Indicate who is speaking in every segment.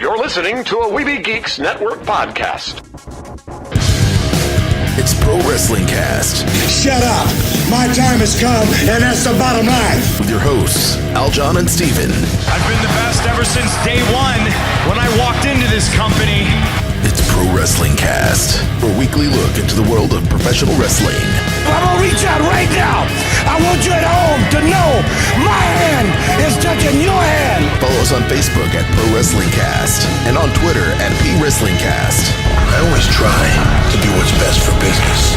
Speaker 1: You're listening to a Weeby Geeks Network podcast.
Speaker 2: It's Pro Wrestling Cast.
Speaker 3: Shut up! My time has come, and that's the bottom line.
Speaker 2: With your hosts, Aljon and Steven.
Speaker 4: I've been the best ever since day one when I walked into this company.
Speaker 2: It's Pro Wrestling Cast, a weekly look into the world of professional wrestling.
Speaker 3: I'm gonna reach out right now. I want you at home to know my hand is touching your hand.
Speaker 2: Follow us on Facebook at Pro Wrestling Cast and on Twitter at PWrestlingCast.
Speaker 5: I always try to do what's best for business.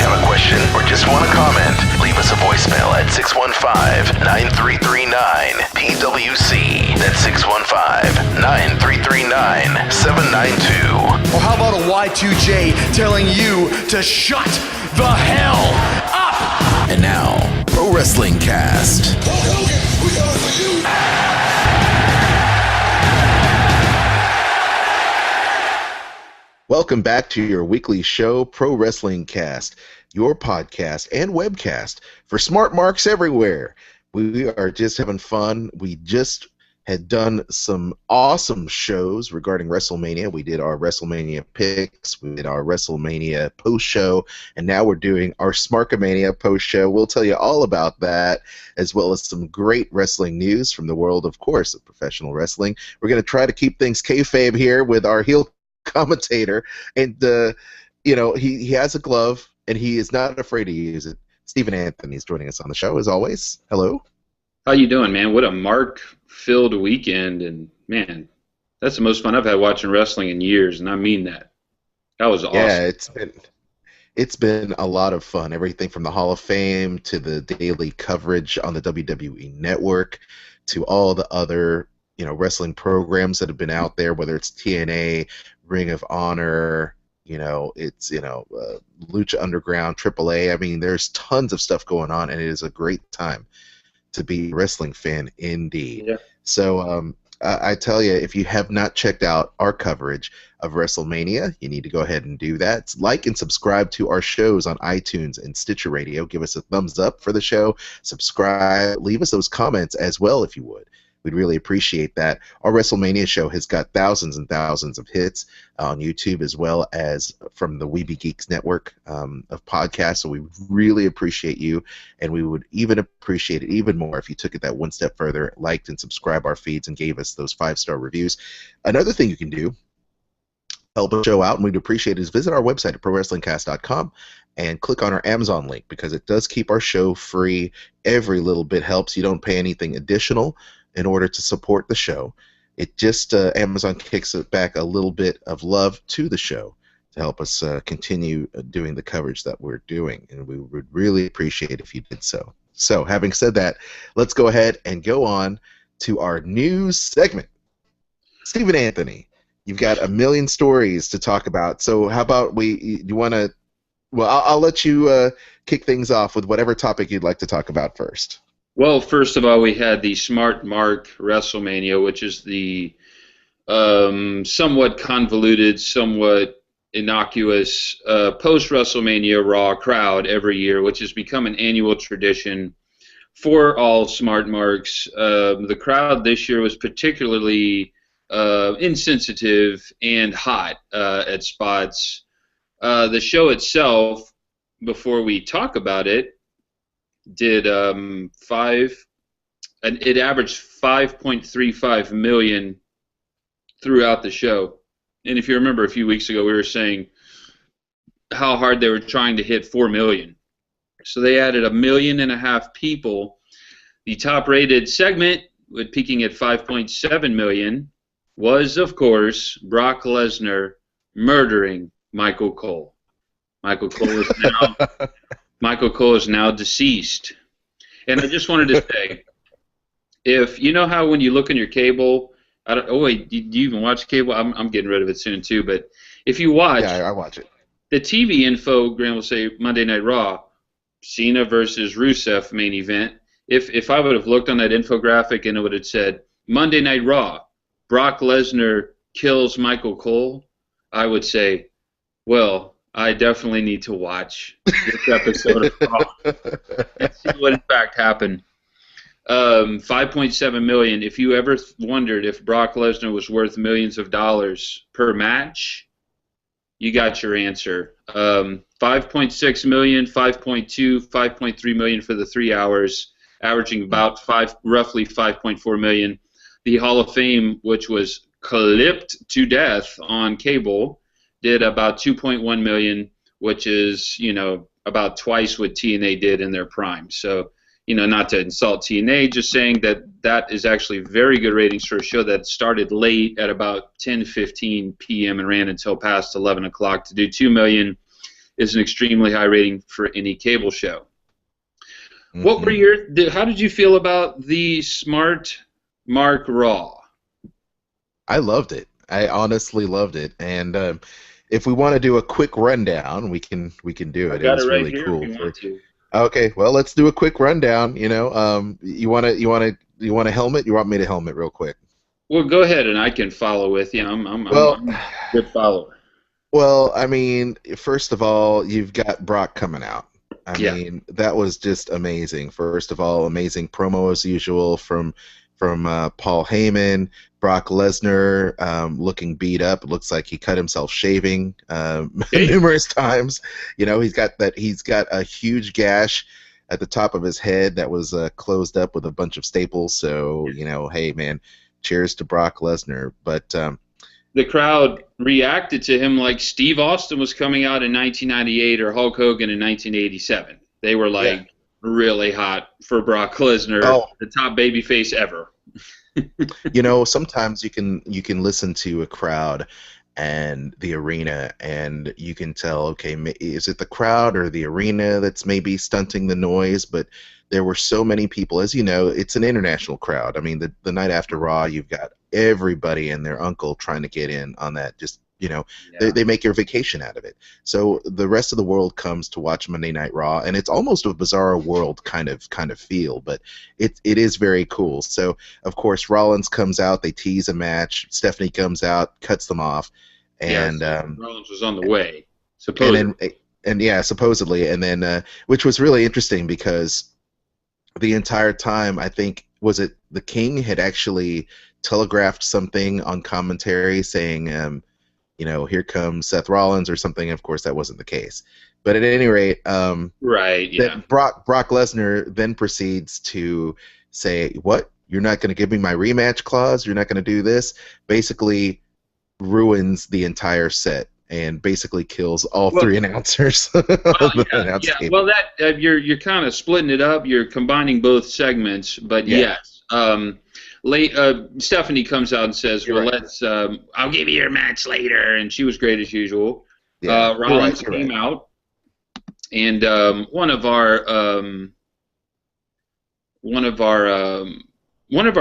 Speaker 2: Have a question or just want to comment? Leave us a voicemail at 615-9339-PWC. That's 615-9339-792.
Speaker 4: Or how about a Y2J telling you to shut the hell up?
Speaker 2: And now, Pro Wrestling Cast. Welcome back to your weekly show, Pro Wrestling Cast, your podcast and webcast for smart marks everywhere. We are just having fun. We just had done some awesome shows regarding WrestleMania. We did our WrestleMania picks, we did our WrestleMania post-show, and now we're doing our Smark-a-Mania post-show. We'll tell you all about that, as well as some great wrestling news from the world, of course, of professional wrestling. We're going to try to keep things kayfabe here with our heel commentator, and he has a glove, and he is not afraid to use it. Stephen Anthony is joining us on the show, as always. Hello.
Speaker 6: How you doing, man? What a mark-filled weekend, and man, that's the most fun I've had watching wrestling in years, and I mean that. That was awesome.
Speaker 2: Yeah, it's been a lot of fun. Everything from the Hall of Fame to the daily coverage on the WWE Network to all the other wrestling programs that have been out there, whether it's TNA, Ring of Honor, Lucha Underground, AAA. I mean, there's tons of stuff going on, and it is a great time to be a wrestling fan indeed. Yeah. So I tell you, if you have not checked out our coverage of WrestleMania, you need to go ahead and do that. Like and subscribe to our shows on iTunes and Stitcher Radio. Give us a thumbs up for the show. Subscribe. Leave us those comments as well if you would. We'd really appreciate that. Our WrestleMania show has got thousands and thousands of hits on YouTube, as well as from the Weeby Geeks Network of podcasts. So we really appreciate you, and we would even appreciate it even more if you took it that one step further, liked and subscribed our feeds, and gave us those 5-star reviews. Another thing you can do, help the show out, and we'd appreciate it, is visit our website at ProWrestlingCast.com and click on our Amazon link, because it does keep our show free. Every little bit helps. You don't pay anything additional in order to support the show. It just, Amazon kicks it back a little bit of love to the show to help us continue doing the coverage that we're doing, and we would really appreciate it if you did so. So, having said that, let's go ahead and go on to our news segment. Stephen Anthony, you've got a million stories to talk about, so how about you want to, well, I'll let you kick things off with whatever topic you'd like to talk about first.
Speaker 6: Well, first of all, we had the Smart Mark WrestleMania, which is the somewhat convoluted, somewhat innocuous post-WrestleMania Raw crowd every year, which has become an annual tradition for all Smart Marks. The crowd this year was particularly insensitive and hot at spots. The show itself, before we talk about it, did it averaged 5.35 million throughout the show. And if you remember a few weeks ago, we were saying how hard they were trying to hit 4 million. So they added 1.5 million people. The top-rated segment, with peaking at 5.7 million, was, of course, Brock Lesnar murdering Michael Cole. Michael Cole is now deceased. And I just wanted to say, if you know how when you look on your cable, do you even watch cable? I'm getting rid of it soon too. But if you watch,
Speaker 2: I watch it.
Speaker 6: The TV infogram will say Monday Night Raw, Cena versus Rusev main event. If I would have looked on that infographic and it would have said Monday Night Raw, Brock Lesnar kills Michael Cole, I would say, well, I definitely need to watch this episode of Raw and see what in fact happened. $5.7 million. If you ever wondered if Brock Lesnar was worth millions of dollars per match, you got your answer. 5.6 million, 5.2, 5.3 million for the 3 hours, averaging about roughly 5.4 million. The Hall of Fame, which was clipped to death on cable, did about 2.1 million, which is, about twice what TNA did in their prime. So, not to insult TNA, just saying that is actually very good ratings for a show that started late at about 10:15 p.m. and ran until past 11 o'clock. To do 2 million is an extremely high rating for any cable show. Mm-hmm. What were how did you feel about the Smart Mark Raw?
Speaker 2: I loved it. I honestly loved it. And if we want to do a quick rundown, we can do it.
Speaker 6: I got
Speaker 2: it was
Speaker 6: it right
Speaker 2: really
Speaker 6: here
Speaker 2: cool.
Speaker 6: if you want to.
Speaker 2: Okay, well, let's do a quick rundown. You want a helmet? You want me to helmet real quick?
Speaker 6: Well, go ahead and I can follow with you. I'm a good follower.
Speaker 2: Well, I mean, first of all, you've got Brock coming out. I mean, that was just amazing. First of all, amazing promo as usual from Paul Heyman. Brock Lesnar looking beat up. It looks like he cut himself shaving numerous times. He's got a huge gash at the top of his head that was closed up with a bunch of staples. So, hey, man, cheers to Brock Lesnar. But
Speaker 6: the crowd reacted to him like Steve Austin was coming out in 1998 or Hulk Hogan in 1987. They were really hot for Brock Lesnar, the top babyface ever.
Speaker 2: Sometimes you can listen to a crowd and the arena, and you can tell, okay, is it the crowd or the arena that's maybe stunting the noise? But there were so many people. As you know, it's an international crowd. I mean, the night after Raw, you've got everybody and their uncle trying to get in on that. Just they make your vacation out of it. So the rest of the world comes to watch Monday Night Raw, and it's almost a Bizarro World kind of feel, but it is very cool. So of course Rollins comes out, they tease a match. Stephanie comes out, cuts them off, and
Speaker 6: Rollins was on the way, supposedly.
Speaker 2: Supposedly, and then which was really interesting because the entire time, I think, was it the King had actually telegraphed something on commentary saying, here comes Seth Rollins or something. Of course, that wasn't the case. But at any rate, that Brock Lesnar then proceeds to say, what? You're not going to give me my rematch clause? You're not going to do this? Basically ruins the entire set and basically kills all three announcers.
Speaker 6: Well, that you're kind of splitting it up. You're combining both segments, but yes. Stephanie comes out and says, let's I'll give you your match later, and she was great as usual. Rollins came out, and one of our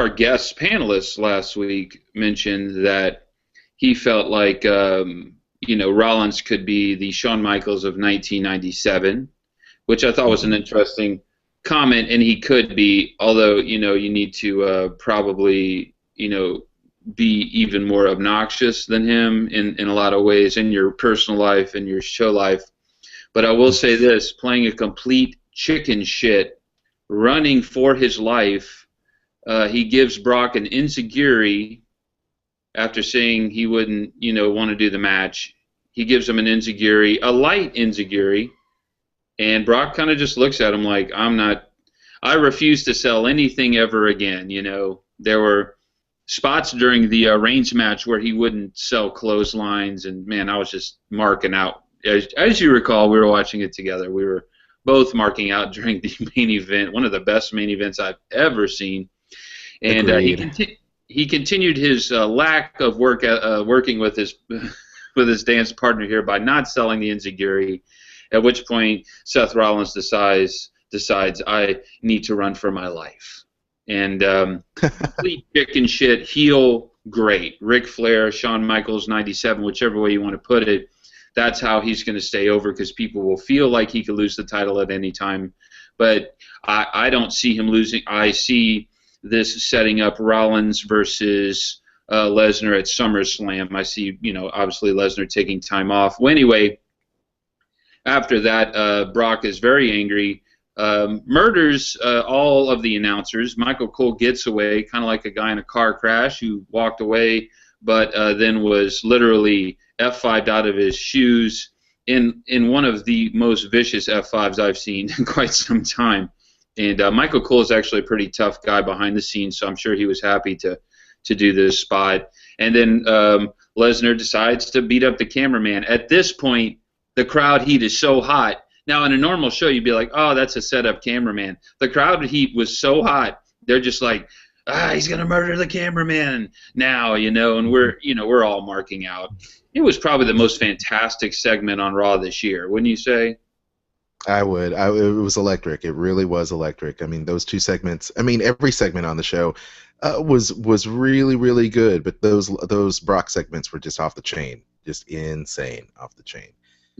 Speaker 6: guest panelists last week mentioned that he felt like Rollins could be the Shawn Michaels of 1997, which I thought was an interesting comment, and he could be, although you need to probably be even more obnoxious than him in a lot of ways in your personal life and your show life. But I will say this: playing a complete chicken shit, running for his life, he gives Brock an enziguri after saying he wouldn't want to do the match. He gives him an enziguri, a light enziguri. And Brock kind of just looks at him like, I refuse to sell anything ever again. There were spots during the Reigns match where he wouldn't sell clotheslines, and man, I was just marking out. As you recall, we were watching it together. We were both marking out during the main event, one of the best main events I've ever seen. And he continued his lack of working with his dance partner here by not selling the enziguri. At which point, Seth Rollins decides I need to run for my life. And complete chicken shit, heel, great. Ric Flair, Shawn Michaels, 97, whichever way you want to put it. That's how he's going to stay over, because people will feel like he could lose the title at any time. But I don't see him losing. I see this setting up Rollins versus Lesnar at SummerSlam. I see, obviously Lesnar taking time off. Well, anyway, after that, Brock is very angry. murders all of the announcers. Michael Cole gets away, kind of like a guy in a car crash who walked away, but then was literally F5'd out of his shoes in one of the most vicious F5s I've seen in quite some time. And Michael Cole is actually a pretty tough guy behind the scenes, so I'm sure he was happy to do this spot. And then Lesnar decides to beat up the cameraman. At this point, the crowd heat is so hot. Now, in a normal show, you'd be like, oh, that's a set-up cameraman. The crowd heat was so hot, they're just like, he's going to murder the cameraman now, and we're all marking out. It was probably the most fantastic segment on Raw this year, wouldn't you say?
Speaker 2: I would. It was electric. It really was electric. I mean, those two segments. I mean, every segment on the show was really, really good. But those Brock segments were just off the chain, just insane, off the chain.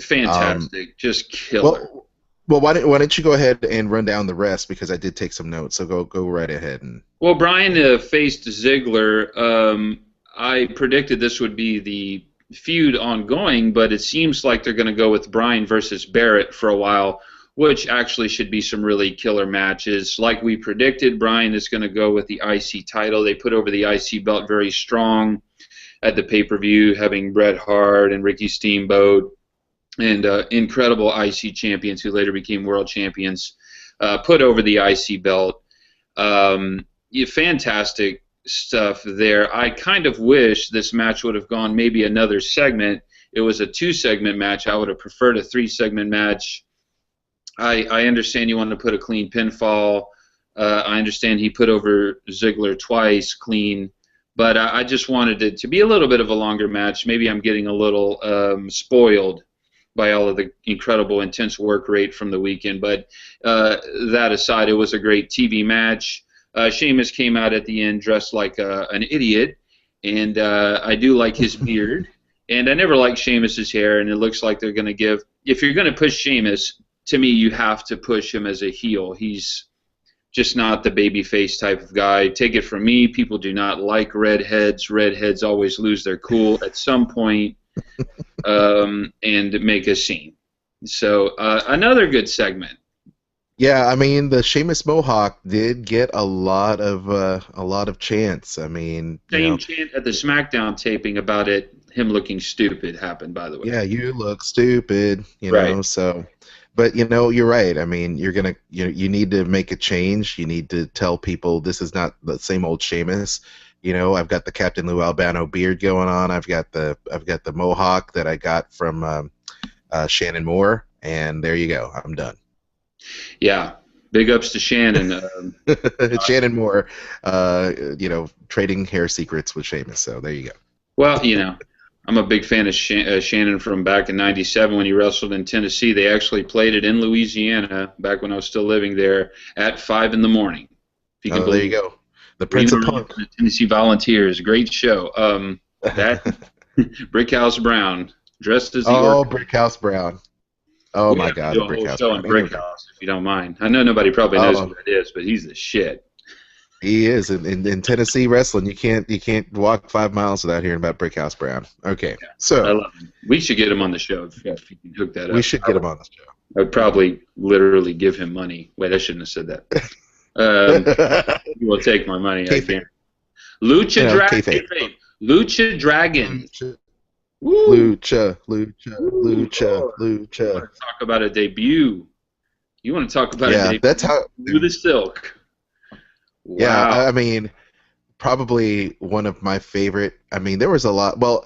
Speaker 6: Fantastic, just killer.
Speaker 2: Well, why don't you go ahead and run down the rest, because I did take some notes. So go right ahead.
Speaker 6: Well, Bryan faced Ziggler. I predicted this would be the feud ongoing, but it seems like they're going to go with Bryan versus Barrett for a while, which actually should be some really killer matches. Like we predicted, Bryan is going to go with the IC title. They put over the IC belt very strong at the pay-per-view, having Bret Hart and Ricky Steamboat and incredible IC champions who later became world champions, put over the IC belt. Fantastic stuff there. I kind of wish this match would have gone maybe another segment. It was a 2-segment match. I would have preferred a 3-segment match. I understand you want to put a clean pinfall. I understand he put over Ziggler twice clean, but I just wanted it to be a little bit of a longer match. Maybe I'm getting a little spoiled by all of the incredible, intense work rate from the weekend. But that aside, it was a great TV match. Sheamus came out at the end dressed like an idiot, and I do like his beard. And I never liked Sheamus's hair, and it looks like they're going to give... If you're going to push Sheamus, to me, you have to push him as a heel. He's just not the babyface type of guy. Take it from me, people do not like redheads. Redheads always lose their cool at some point and make a scene. So another good segment.
Speaker 2: Yeah, I mean, the Sheamus Mohawk did get a lot of chants. I mean,
Speaker 6: same chant at the SmackDown taping about him looking stupid happened, by the way.
Speaker 2: Yeah, you look stupid,
Speaker 6: right.
Speaker 2: know. So, but you're right. I mean, you need to make a change. You need to tell people this is not the same old Sheamus. I've got the Captain Lou Albano beard going on. I've got the Mohawk that I got from Shannon Moore, and there you go. I'm done.
Speaker 6: Yeah, big ups to Shannon.
Speaker 2: Shannon Moore, trading hair secrets with Sheamus. So there you go.
Speaker 6: Well, I'm a big fan of Shannon from back in '97 when he wrestled in Tennessee. They actually played it in Louisiana back when I was still living there at 5 in the morning. If you can
Speaker 2: there you go. The Prince of Punk.
Speaker 6: The Tennessee Volunteers, great show. That Brickhouse Brown dressed as the
Speaker 2: Brickhouse Brown. Oh my God,
Speaker 6: Brickhouse Brown. Brickhouse, if you don't mind. I know nobody probably knows who that is, but he's the shit.
Speaker 2: He is in Tennessee wrestling. You can't walk 5 miles without hearing about Brickhouse Brown. Okay, yeah, so
Speaker 6: I love him. We should get him on the show if you can hook that up.
Speaker 2: We should get him on the show.
Speaker 6: I would probably literally give him money. Wait, I shouldn't have said that. He will take my money. I can't. Lucha Dragon. Lucha Dragon.
Speaker 2: Lucha.
Speaker 6: You want to talk about a debut? You want to talk about a debut?
Speaker 2: That's how.
Speaker 6: Through the silk. Wow.
Speaker 2: Yeah, I mean, probably one of my favorite. I mean, there was a lot. Well,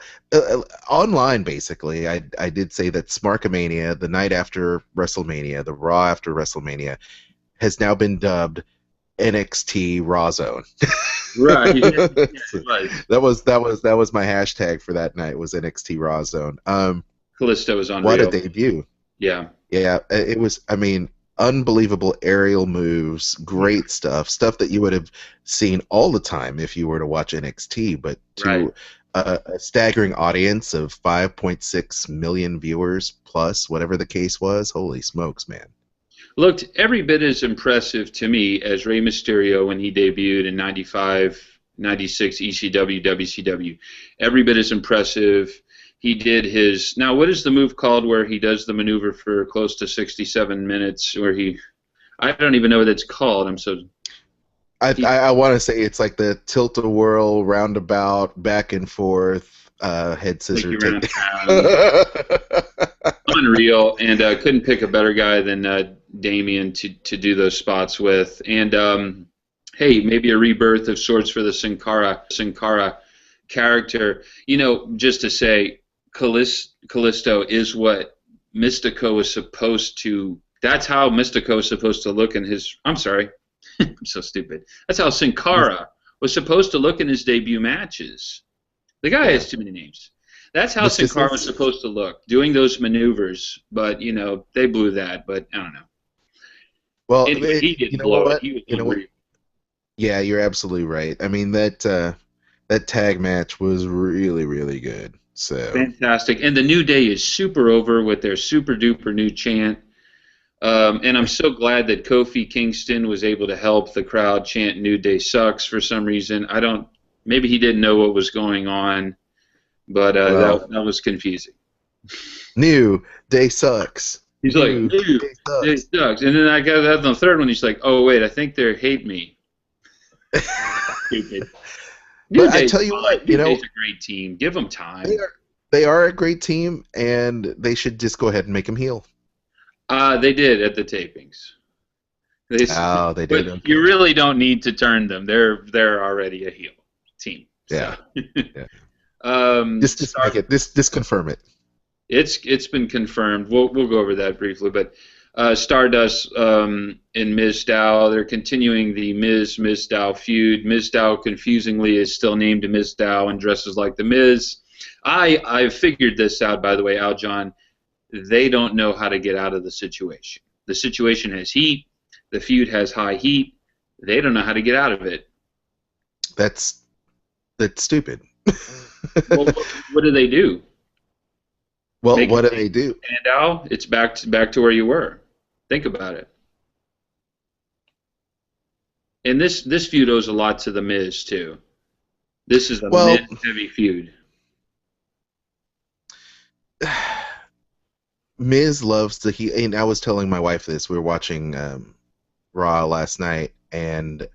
Speaker 2: online basically, I did say that Smark-a-Mania, the night after WrestleMania, the Raw after WrestleMania, has now been dubbed NXT Raw Zone.
Speaker 6: Right.
Speaker 2: That was my hashtag for that night, was NXT Raw Zone.
Speaker 6: Callisto was on.
Speaker 2: What a debut!
Speaker 6: Yeah.
Speaker 2: Yeah, it was. I mean, unbelievable aerial moves, great stuff that you would have seen all the time if you were to watch NXT, but to a staggering audience of 5.6 million viewers plus, whatever the case was. Holy smokes, man.
Speaker 6: Looked every bit as impressive to me as Rey Mysterio when he debuted in 95, 96 ECW, WCW. Every bit as impressive. He did his... Now, what is the move called where he does the maneuver for close to 67 minutes, where he... I don't even know what it's called.
Speaker 2: I want to say it's like the tilt-a-whirl, roundabout, back and forth, head scissor take.
Speaker 6: Unreal, and couldn't pick a better guy than Damien to do those spots with. And hey, maybe a rebirth of sorts for the Sin Cara character. You know, just to say, Callisto is what Mystico was supposed to. That's how Mystico was supposed to look in his. I'm sorry, I'm so stupid. That's how Sin Cara was supposed to look in his debut matches. The guy has too many names. That's how Sin Cara was supposed to look, doing those maneuvers. But you know, they blew that. But I don't know.
Speaker 2: Well,
Speaker 6: anyway, he didn't blow it. He was
Speaker 2: Yeah, you're absolutely right. I mean, that tag match was really, really good. So
Speaker 6: fantastic. And the New Day is super over with their super duper new chant. And I'm so glad that Kofi Kingston was able to help the crowd chant New Day sucks for some reason. Maybe he didn't know what was going on, but that was confusing.
Speaker 2: New Day sucks.
Speaker 6: He's like, New Day sucks. And then I got on the third one, he's like, oh, wait, I think they hate me. Stupid.
Speaker 2: But I tell you what,
Speaker 6: New Day's a great team. Give them time.
Speaker 2: They are a great team, and they should just go ahead and make them heel.
Speaker 6: They did at the tapings. They did.
Speaker 2: But okay.
Speaker 6: You really don't need to turn them. They're already a heel team.
Speaker 2: Yeah.
Speaker 6: So.
Speaker 2: Yeah. Just confirm it.
Speaker 6: It's been confirmed. We'll go over that briefly, but Stardust and Mizdow, they're continuing the Mizdow feud. Mizdow confusingly is still named Mizdow and dresses like the Miz. I've figured this out, by the way, Aljon. They don't know how to get out of the situation. The situation has heat. The feud has high heat. They don't know how to get out of it.
Speaker 2: That's stupid.
Speaker 6: Well, what do they do?
Speaker 2: Well, what do they do?
Speaker 6: And now it's back to where you were. Think about it. And this feud owes a lot to the Miz too. This is a Miz heavy feud.
Speaker 2: Miz loves to and I was telling my wife this. We were watching Raw last night, and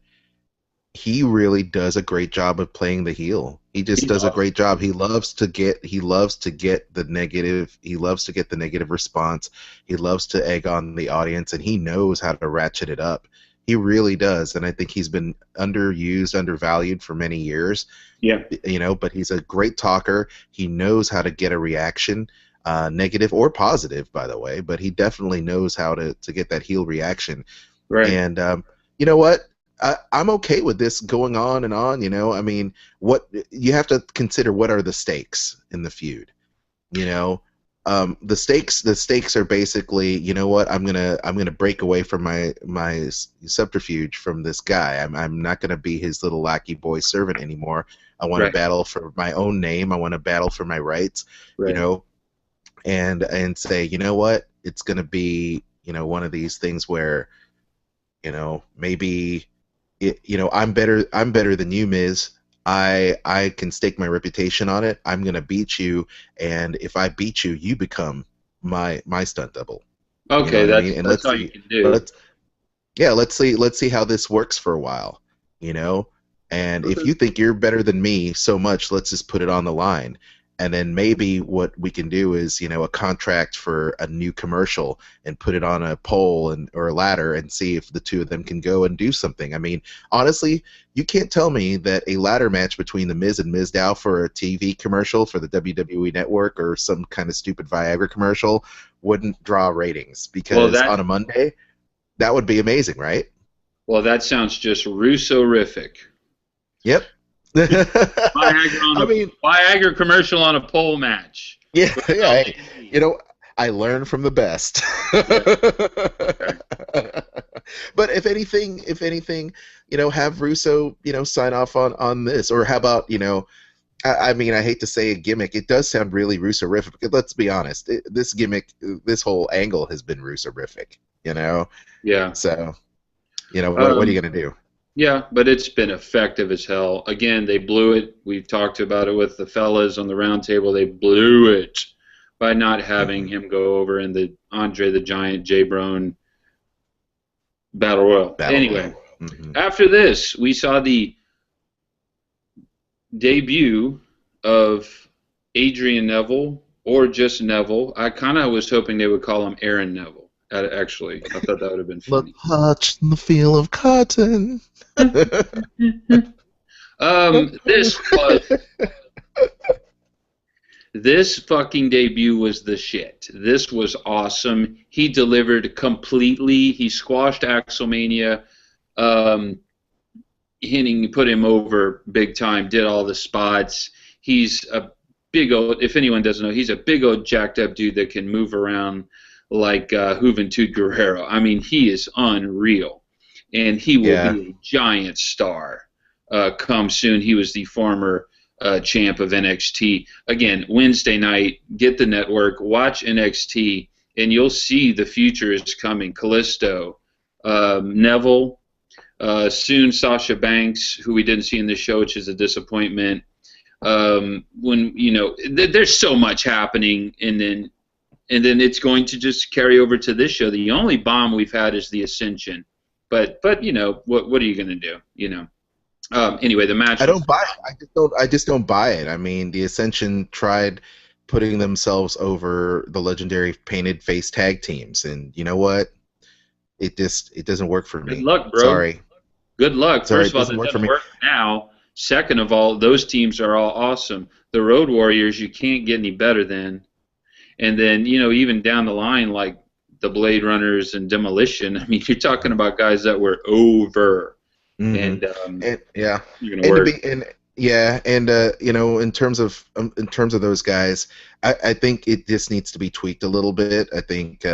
Speaker 2: he really does a great job of playing the heel. He does a great job. He loves to get the negative response. He loves to egg on the audience, and he knows how to ratchet it up. He really does, and I think he's been underused, undervalued for many years.
Speaker 6: Yeah.
Speaker 2: You know, but he's a great talker. He knows how to get a reaction. Negative or positive, by the way, but he definitely knows how to get that heel reaction.
Speaker 6: Right.
Speaker 2: And you know what? I'm okay with this going on and on. You know, I mean, what you have to consider, what are the stakes in the feud? You know, the stakes are basically, you know what? I'm gonna break away from my subterfuge from this guy. I'm not gonna be his little lackey boy servant anymore. I want to battle for my own name. I want to battle for my rights. Right. You know. And say, you know what, it's going to be, you know, one of these things where, you know, maybe, I'm better than you, Miz. I can stake my reputation on it. I'm going to beat you, and if I beat you, you become my stunt double.
Speaker 6: Okay, that's all you can do.
Speaker 2: Let's see how this works for a while, you know. And if you think you're better than me so much, let's just put it on the line. And then maybe what we can do is, you know, a contract for a new commercial and put it on a pole or a ladder and see if the two of them can go and do something. I mean, honestly, you can't tell me that a ladder match between The Miz and Mizdow for a TV commercial for the WWE Network or some kind of stupid Viagra commercial wouldn't draw ratings, because on a Monday, that would be amazing, right?
Speaker 6: Well, that sounds just Russo-rific.
Speaker 2: Yep.
Speaker 6: Viagra commercial on a pole match.
Speaker 2: Yeah. You know, I learn from the best. But if anything, you know, have Russo, you know, sign off on this, or how about, you know, I mean, I hate to say a gimmick. It does sound really Russo-rific. Let's be honest. This gimmick, this whole angle has been Russo-rific. You know. Yeah. So, you know, what are you gonna do?
Speaker 6: Yeah, but it's been effective as hell. Again, they blew it. We've talked about it with the fellas on the round table. They blew it by not having him go over in the Andre the Giant, Jay Brown Battle Royal.
Speaker 2: Battle
Speaker 6: Anyway,
Speaker 2: Royal. Mm-hmm.
Speaker 6: After this, we saw the debut of Adrian Neville, or just Neville. I kind of was hoping they would call him Aaron Neville. Actually, I thought that would have been funny.
Speaker 2: The touch and the feel of cotton.
Speaker 6: This fucking debut was the shit. This was awesome. He delivered completely. He squashed Axelmania. Henning put him over big time, did all the spots. He's a big old, if anyone doesn't know, he's a big old jacked up dude that can move around like Juventud Guerrero. I mean, he is unreal. And he will be a giant star come soon. He was the former champ of NXT. Again, Wednesday night, get the network, watch NXT, and you'll see the future is coming. Kalisto, Neville, soon Sasha Banks, who we didn't see in this show, which is a disappointment. There's so much happening, and then it's going to just carry over to this show. The only bomb we've had is the Ascension, but what are you going to do? Anyway, the match.
Speaker 2: I don't buy it. I just don't buy it. I mean, the Ascension tried putting themselves over the legendary painted face tag teams, and you know what? It doesn't work for me.
Speaker 6: Good luck, bro.
Speaker 2: Sorry.
Speaker 6: Good luck.
Speaker 2: Sorry,
Speaker 6: First of all, it doesn't work now. Second of all, those teams are all awesome. The Road Warriors, you can't get any better than. And then, even down the line, like the Blade Runners and Demolition, I mean, you're talking about guys that were over.
Speaker 2: Mm-hmm.
Speaker 6: You're gonna work.
Speaker 2: In terms of those guys, I think it just needs to be tweaked a little bit. I think,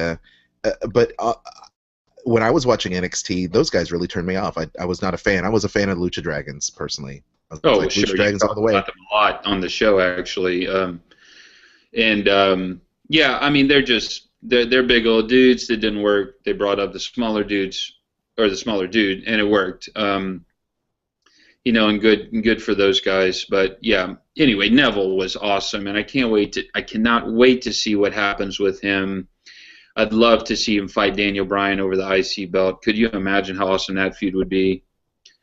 Speaker 2: when I was watching NXT, those guys really turned me off. I was not a fan. I was a fan of Lucha Dragons personally. I was like,
Speaker 6: sure.
Speaker 2: Lucha Dragons all the way.
Speaker 6: About them a lot on the show actually, I mean they're big old dudes that didn't work. They brought up the smaller dudes. Or the smaller dude, and it worked. And good for those guys. But yeah, anyway, Neville was awesome, and I cannot wait to see what happens with him. I'd love to see him fight Daniel Bryan over the IC belt. Could you imagine how awesome that feud would be?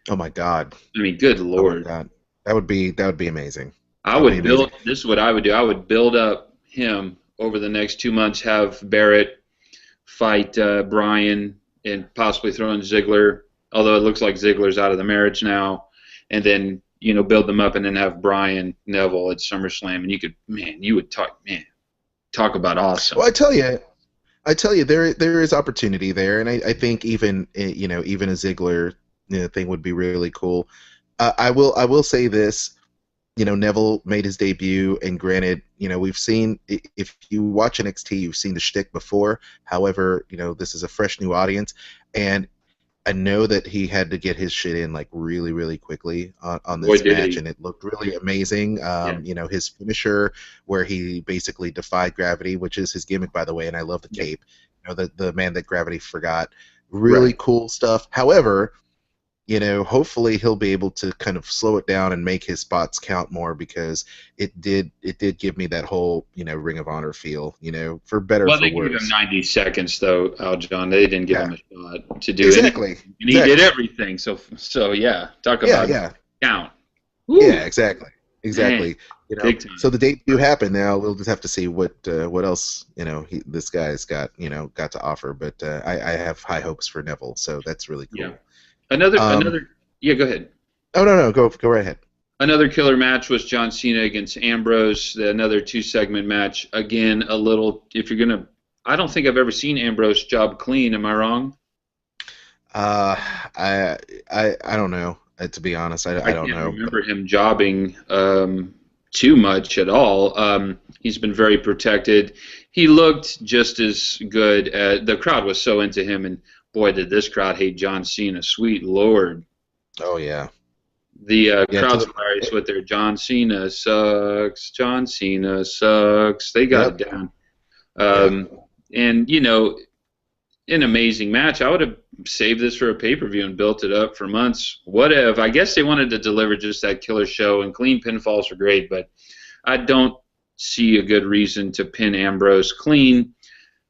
Speaker 2: Oh my God!
Speaker 6: I mean, good Lord!
Speaker 2: Oh my God. That would be amazing.
Speaker 6: This is what I would do. I would build up him over the next 2 months. Have Barrett fight Bryan. And possibly throw in Ziggler, although it looks like Ziggler's out of the marriage now, and then build them up, and then have Bryan Neville at SummerSlam, and you would talk about awesome.
Speaker 2: Well, I tell you, there is opportunity there, and I think even a Ziggler thing would be really cool. I will say this. Neville made his debut, and granted, we've seen, if you watch NXT, you've seen the shtick before. However, this is a fresh new audience, and I know that he had to get his shit in like really, really quickly on this match, and it looked really amazing. His finisher, where he basically defied gravity, which is his gimmick, by the way, and I love the cape. The man that gravity forgot. Really cool stuff. However, hopefully he'll be able to kind of slow it down and make his spots count more, because it did give me that whole Ring of Honor feel, for better or for worse.
Speaker 6: Well, they gave him 90 seconds though, Aljon. They didn't give him a shot to do
Speaker 2: exactly.
Speaker 6: anything. And he did everything. So yeah, talk about count. Woo.
Speaker 2: Yeah, exactly. So the debut happened. Now we'll just have to see what else this guy's got to offer. But I have high hopes for Neville, so that's really cool.
Speaker 6: Yeah. Another. Yeah, go ahead.
Speaker 2: Oh no, go right ahead.
Speaker 6: Another killer match was John Cena against Ambrose. Another 2-segment match. Again, a little. If you're gonna, I don't think I've ever seen Ambrose job clean. Am I wrong?
Speaker 2: I don't know. To be honest, I don't know.
Speaker 6: I can't remember him jobbing too much at all. He's been very protected. He looked just as good. The crowd was so into him, and boy, did this crowd hate John Cena. Sweet Lord.
Speaker 2: Oh, yeah.
Speaker 6: The crowd's hilarious with their John Cena sucks. John Cena sucks. They got it down. And, an amazing match. I would have saved this for a pay-per-view and built it up for months. What if? I guess they wanted to deliver just that killer show, and clean pinfalls are great, but I don't see a good reason to pin Ambrose clean.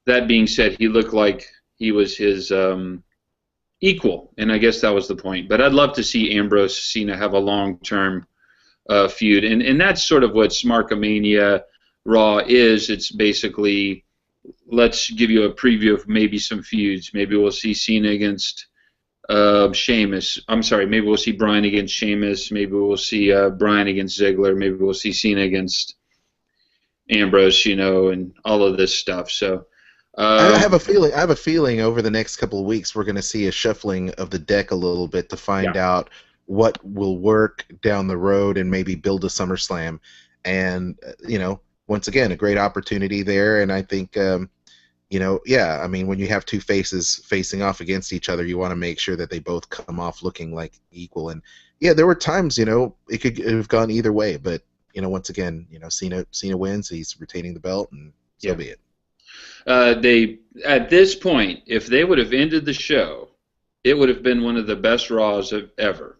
Speaker 6: That being said, he looked like he was his equal, and I guess that was the point. But I'd love to see Ambrose Cena have a long-term feud, and that's sort of what Smark-a-Mania Raw is. It's basically, let's give you a preview of maybe some feuds. Maybe we'll see Cena against Sheamus. I'm sorry, maybe we'll see Bryan against Sheamus. Maybe we'll see Bryan against Ziggler. Maybe we'll see Cena against Ambrose, and all of this stuff. So
Speaker 2: I have a feeling over the next couple of weeks we're going to see a shuffling of the deck a little bit to find out what will work down the road and maybe build a SummerSlam. And once again, a great opportunity there. And I think when you have two faces facing off against each other, you want to make sure that they both come off looking like equal. And there were times it could have gone either way, but once again, Cena wins, he's retaining the belt, and so be it.
Speaker 6: They, at this point, if they would have ended the show, it would have been one of the best Raws ever.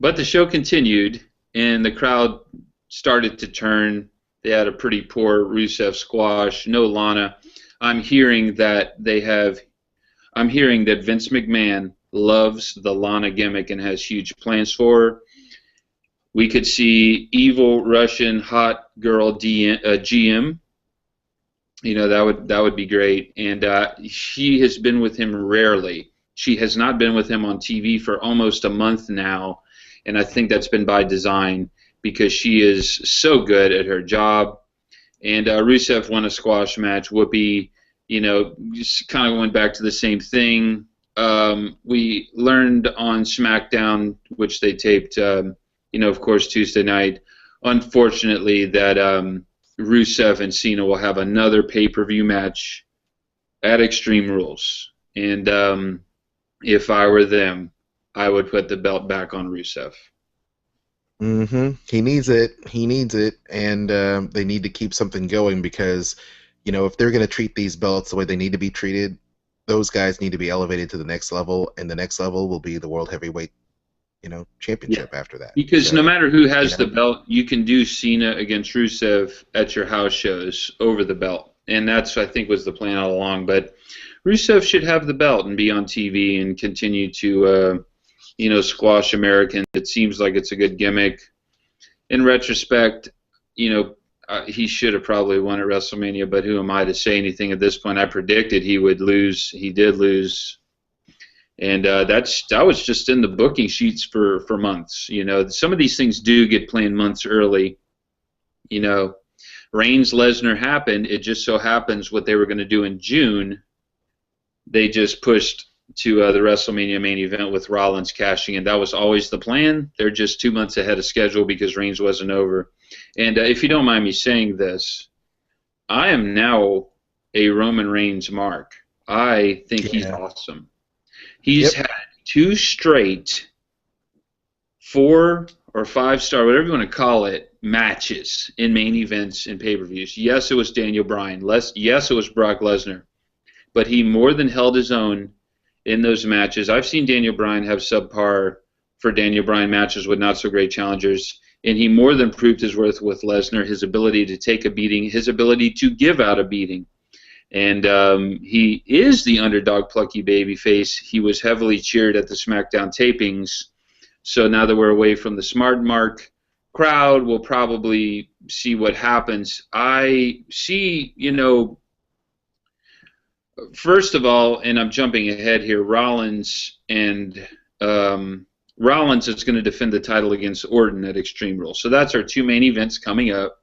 Speaker 6: But the show continued, and the crowd started to turn. They had a pretty poor Rusev squash. No Lana. I'm hearing that Vince McMahon loves the Lana gimmick and has huge plans for her. We could see evil Russian hot girl GM. That would be great. And she has been with him rarely. She has not been with him on TV for almost a month now, and I think that's been by design because she is so good at her job. And Rusev won a squash match. Whoopi, just kind of went back to the same thing. We learned on SmackDown, which they taped, of course, Tuesday night, unfortunately, that Rusev and Cena will have another pay-per-view match at Extreme Rules. And if I were them, I would put the belt back on Rusev.
Speaker 2: He needs it, and they need to keep something going because, if they're going to treat these belts the way they need to be treated, those guys need to be elevated to the next level, and the next level will be the World Heavyweight, championship after that.
Speaker 6: Because no matter who has the belt, you can do Cena against Rusev at your house shows over the belt, and that's, I think, was the plan all along. But Rusev should have the belt and be on TV and continue to squash Americans. It seems like it's a good gimmick. In retrospect, he should have probably won at WrestleMania, but who am I to say anything at this point? I predicted he would lose. He did lose. And that was just in the booking sheets for months. Some of these things do get planned months early. Reigns Lesnar happened. It just so happens what they were going to do in June, they just pushed to the WrestleMania main event with Rollins cashing in. That was always the plan. They're just 2 months ahead of schedule because Reigns wasn't over. And if you don't mind me saying this, I am now a Roman Reigns mark. I think he's awesome. He's had 2 straight 4 or 5 star, whatever you want to call it, matches in main events and pay-per-views. Yes, it was Daniel Bryan. Yes, it was Brock Lesnar. But he more than held his own in those matches. I've seen Daniel Bryan have subpar for Daniel Bryan matches with not-so-great challengers, and he more than proved his worth with Lesnar, his ability to take a beating, his ability to give out a beating. And he is the underdog plucky babyface. He was heavily cheered at the SmackDown tapings. So now that we're away from the Smart Mark crowd, we'll probably see what happens. I see, first of all, and I'm jumping ahead here, Rollins is going to defend the title against Orton at Extreme Rules. So that's our 2 main events coming up.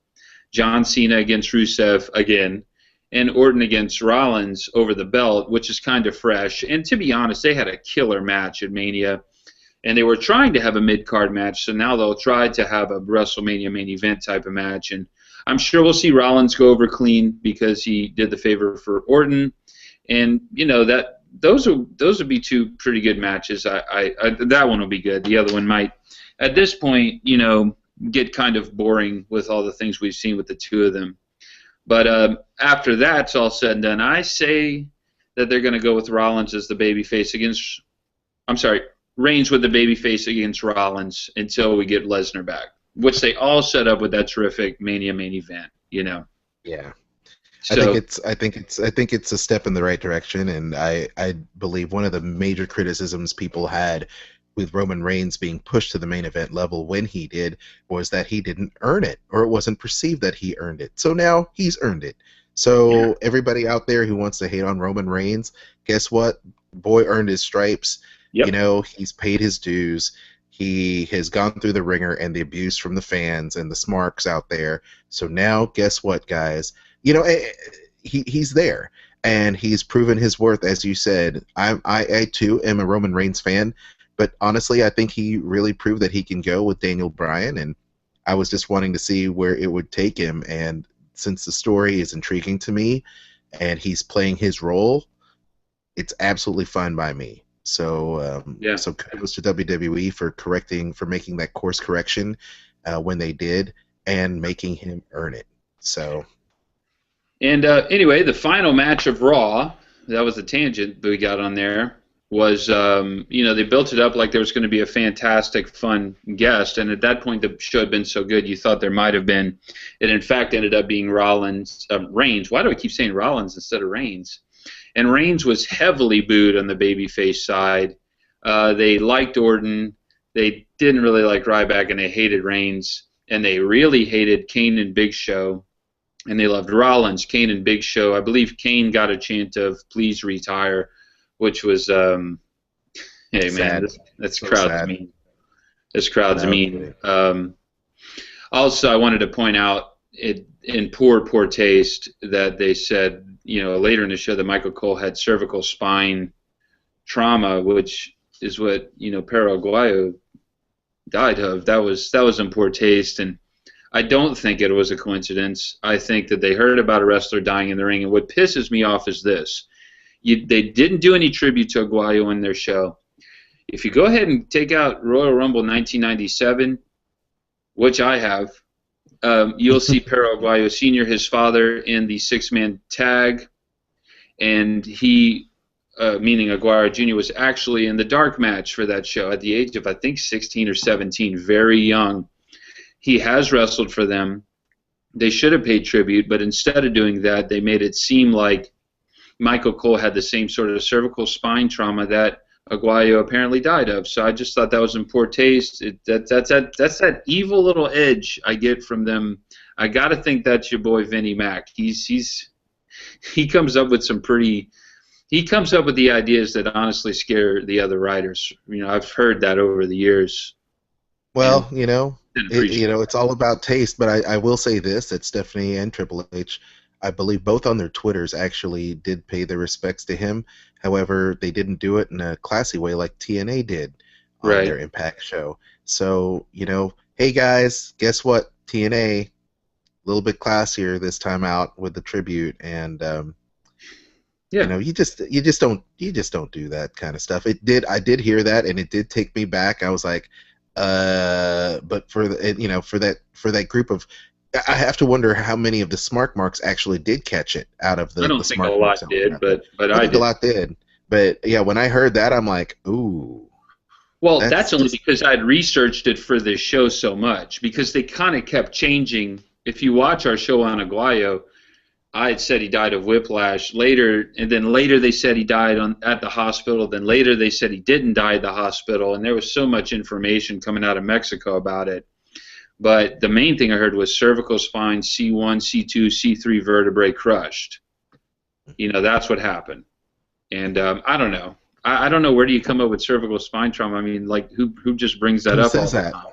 Speaker 6: John Cena against Rusev again, and Orton against Rollins over the belt, which is kind of fresh. And to be honest, they had a killer match at Mania, and they were trying to have a mid-card match, so now they'll try to have a WrestleMania main event type of match. And I'm sure we'll see Rollins go over clean because he did the favor for Orton. And, those would be 2 pretty good matches. That one will be good. The other one might, at this point, get kind of boring with all the things we've seen with the 2 of them. But after that's all said and done, I say that they're going to go with Rollins as the babyface against, Reigns with the babyface against Rollins until we get Lesnar back, which they all set up with that terrific Mania main event,
Speaker 2: Yeah. I think it's a step in the right direction, and I believe one of the major criticisms people had with Roman Reigns being pushed to the main event level when he did was that he didn't earn it, or it wasn't perceived that he earned it. So now he's earned it. So everybody out there who wants to hate on Roman Reigns, guess what? Boy earned his stripes.
Speaker 6: Yep.
Speaker 2: You know, he's paid his dues. He has gone through the ringer and the abuse from the fans and the smarks out there. So now, guess what, guys? You know, he's there, and he's proven his worth, as you said. I too am a Roman Reigns fan, but honestly, I think he really proved that he can go with Daniel Bryan, and I was just wanting to see where it would take him. And since the story is intriguing to me, and he's playing his role, it's absolutely fine by me. So, so kudos to WWE for making that course correction when they did, and making him earn it. So.
Speaker 6: And anyway, the final match of Raw, that was the tangent that we got on there, was, they built it up like there was going to be a fantastic, fun guest, and at that point the show had been so good you thought there might have been. It in fact ended up being Reigns. Why do I keep saying Rollins instead of Reigns? And Reigns was heavily booed on the babyface side. They liked Orton. They didn't really like Ryback, and they hated Reigns. And they really hated Kane and Big Show. And they loved Rollins, Kane, and Big Show. I believe Kane got a chant of "Please retire," which was, hey man, this crowd's mean. This crowd's mean. Also, I wanted to point out it in poor taste that they said, later in the show that Michael Cole had cervical spine trauma, which is what Perro Aguayo died of. That was in poor taste, and I don't think it was a coincidence. I think that they heard about a wrestler dying in the ring, and what pisses me off is this. They didn't do any tribute to Aguayo in their show. If you go ahead and take out Royal Rumble 1997, which I have, you'll see Perro Aguayo Sr., his father, in the six-man tag, and he, meaning Aguayo Jr., was actually in the dark match for that show at the age of, I think, 16 or 17, very young. He has wrestled for them. They should have paid tribute, but instead of doing that, they made it seem like Michael Cole had the same sort of cervical spine trauma that Aguayo apparently died of. So I just thought that was in poor taste. That's that evil little edge I get from them. I got to think that's your boy Vinnie Mac. He comes up with he comes up with the ideas that honestly scare the other writers. I've heard that over the years.
Speaker 2: Well, it's all about taste, but I will say this, that Stephanie and Triple H, I believe both on their Twitters, actually did pay their respects to him. However, they didn't do it in a classy way like TNA did on their Impact show. So, hey guys, guess what? TNA, a little bit classier this time out with the tribute, and you just don't do that kind of stuff. I did hear that, and it did take me back. I was like, but for that group of, I have to wonder how many of the Smark Marks actually did catch it out of the.
Speaker 6: I don't think a lot did, but I
Speaker 2: think a lot did. But yeah, when I heard that, I'm like, ooh.
Speaker 6: Well, that's only because I'd researched it for this show so much, because they kind of kept changing. If you watch our show on Aguayo, I had said he died of whiplash later, and then later they said he died at the hospital. Then later they said he didn't die at the hospital, and there was so much information coming out of Mexico about it. But the main thing I heard was cervical spine, C1, C2, C3 vertebrae crushed. That's what happened. And I don't know. I don't know, where do you come up with cervical spine trauma? I mean, like, who just brings that up all the time?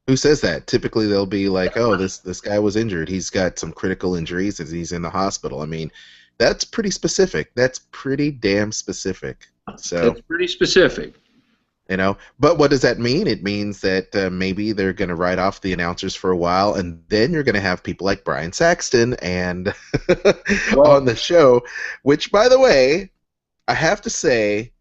Speaker 2: Who says that? Typically they'll be like, oh, this guy was injured. He's got some critical injuries and he's in the hospital. I mean, that's pretty specific. That's pretty damn specific. So
Speaker 6: that's pretty specific.
Speaker 2: But what does that mean? It means that maybe they're going to write off the announcers for a while, and then you're going to have people like Brian Saxton and on the show, which, by the way, I have to say,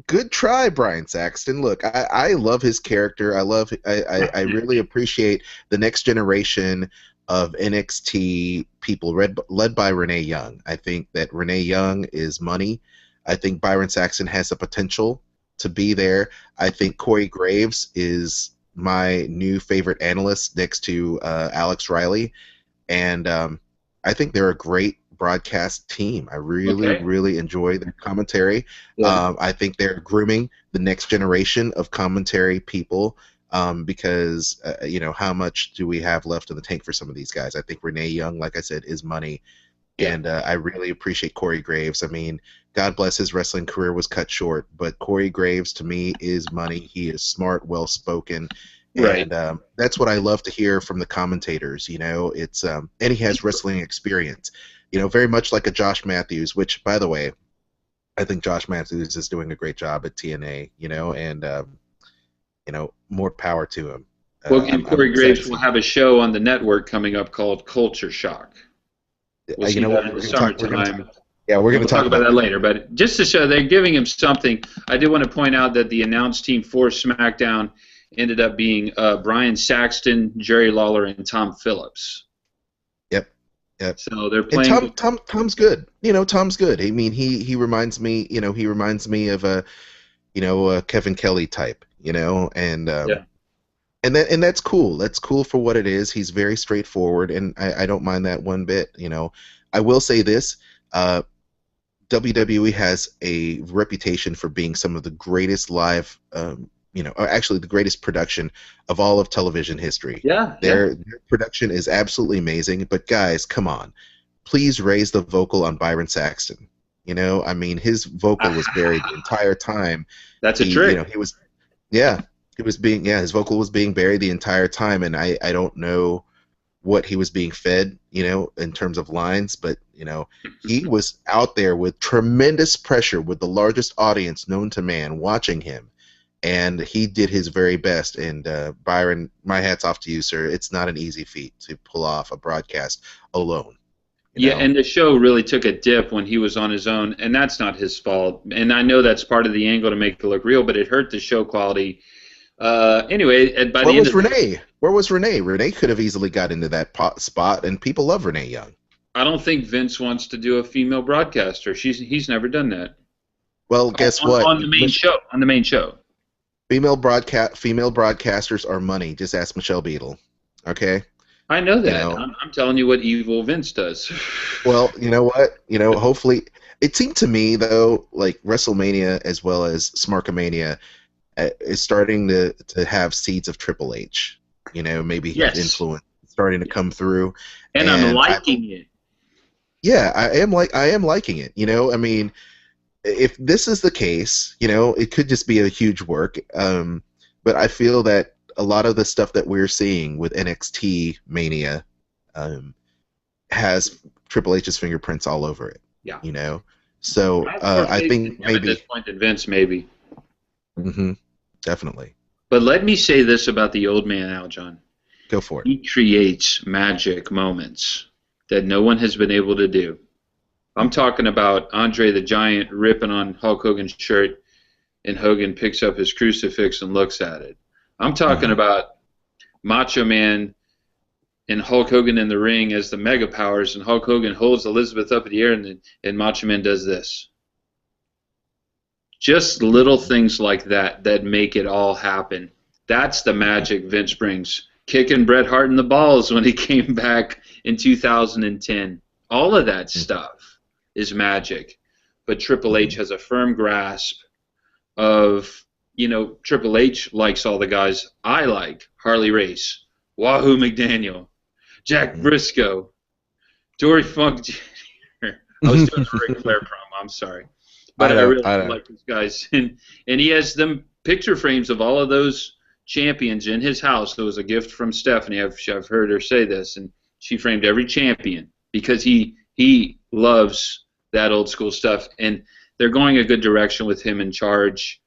Speaker 2: good try, Brian Saxton. Look, I love his character. I really appreciate the next generation of NXT people led by Renee Young. I think that Renee Young is money. I think Byron Saxton has the potential to be there. I think Corey Graves is my new favorite analyst next to Alex Riley. And I think they're a great broadcast team. I really enjoy their commentary.
Speaker 6: Yeah.
Speaker 2: I think they're grooming the next generation of commentary people. Because how much do we have left in the tank for some of these guys? I think Renee Young, like I said, is money.
Speaker 6: Yeah.
Speaker 2: And I really appreciate Corey Graves. I mean, God bless his wrestling career was cut short, but Corey Graves to me is money. He is smart, well-spoken,
Speaker 6: Right.
Speaker 2: and that's what I love to hear from the commentators. It's and he has wrestling experience. Very much like a Josh Matthews, which, by the way, I think Josh Matthews is doing a great job at TNA. And more power to him.
Speaker 6: Well, Corey Graves will have a show on the network coming up called Culture Shock. We'll see that in the summertime.
Speaker 2: We're going to talk
Speaker 6: about that later. But just to show they're giving him something, I did want to point out that the announce team for SmackDown ended up being Brian Saxton, Jerry Lawler, and Tom Phillips.
Speaker 2: Yep.
Speaker 6: So they're playing.
Speaker 2: And Tom's good. Tom's good. I mean, he reminds me. He reminds me of a Kevin Kelly type. And that's cool. That's cool for what it is. He's very straightforward, and I don't mind that one bit. I will say this: WWE has a reputation for being some of the greatest live, or actually the greatest production of all of television history. Their production is absolutely amazing. But guys, come on, please raise the vocal on Byron Saxton. I mean, his vocal was buried the entire time.
Speaker 6: That's a trick.
Speaker 2: He was. Yeah, his vocal was being buried the entire time, and I don't know what he was being fed, in terms of lines, but, he was out there with tremendous pressure with the largest audience known to man watching him, and he did his very best. And Byron, my hat's off to you, sir. It's not an easy feat to pull off a broadcast alone.
Speaker 6: And the show really took a dip when he was on his own, and that's not his fault. And I know that's part of the angle to make it look real, but it hurt the show quality. Anyway,
Speaker 2: Where was Renee? Renee could have easily got into that spot, and people love Renee Young.
Speaker 6: I don't think Vince wants to do a female broadcaster. He's never done that.
Speaker 2: Well, guess what?
Speaker 6: On the main show.
Speaker 2: Female broadcasters are money. Just ask Michelle Beadle. Okay.
Speaker 6: I know that. I'm telling you what evil Vince does.
Speaker 2: Well, you know what? Hopefully, it seemed to me though, like WrestleMania as well as Smark-a-Mania is starting to have seeds of Triple H. Maybe his influence starting to come through.
Speaker 6: And I'm liking it.
Speaker 2: Yeah, I am liking it. I mean, if this is the case, it could just be a huge work. But I feel that a lot of the stuff that we're seeing with NXT Mania has Triple H's fingerprints all over it.
Speaker 6: Yeah.
Speaker 2: So I think maybe
Speaker 6: at this point in Vince, maybe.
Speaker 2: Definitely.
Speaker 6: But let me say this about the old man, Aljon.
Speaker 2: Go for it.
Speaker 6: He creates magic moments that no one has been able to do. I'm talking about Andre the Giant ripping on Hulk Hogan's shirt, and Hogan picks up his crucifix and looks at it. I'm talking about Macho Man and Hulk Hogan in the ring as the Mega Powers, and Hulk Hogan holds Elizabeth up in the air, and Macho Man does this. Just little things like that make it all happen. That's the magic Vince brings. Kicking Bret Hart in the balls when he came back in 2010. All of that stuff is magic. But Triple H has a firm grasp of, Triple H likes all the guys I like. Harley Race, Wahoo McDaniel, Jack Briscoe, Dory Funk Jr. I was doing a Ric Flair promo, I'm sorry. But I really like these guys. And he has them picture frames of all of those champions in his house. It was a gift from Stephanie. I've heard her say this, and she framed every champion because he loves that old school stuff. And they're going a good direction with him in charge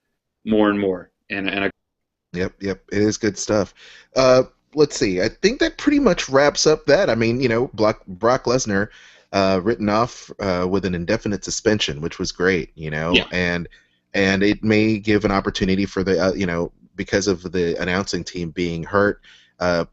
Speaker 6: more and more.
Speaker 2: Yep, it is good stuff. Let's see. I think that pretty much wraps up that. I mean, Brock Lesnar written off with an indefinite suspension, which was great, and it may give an opportunity for the, because of the announcing team being hurt,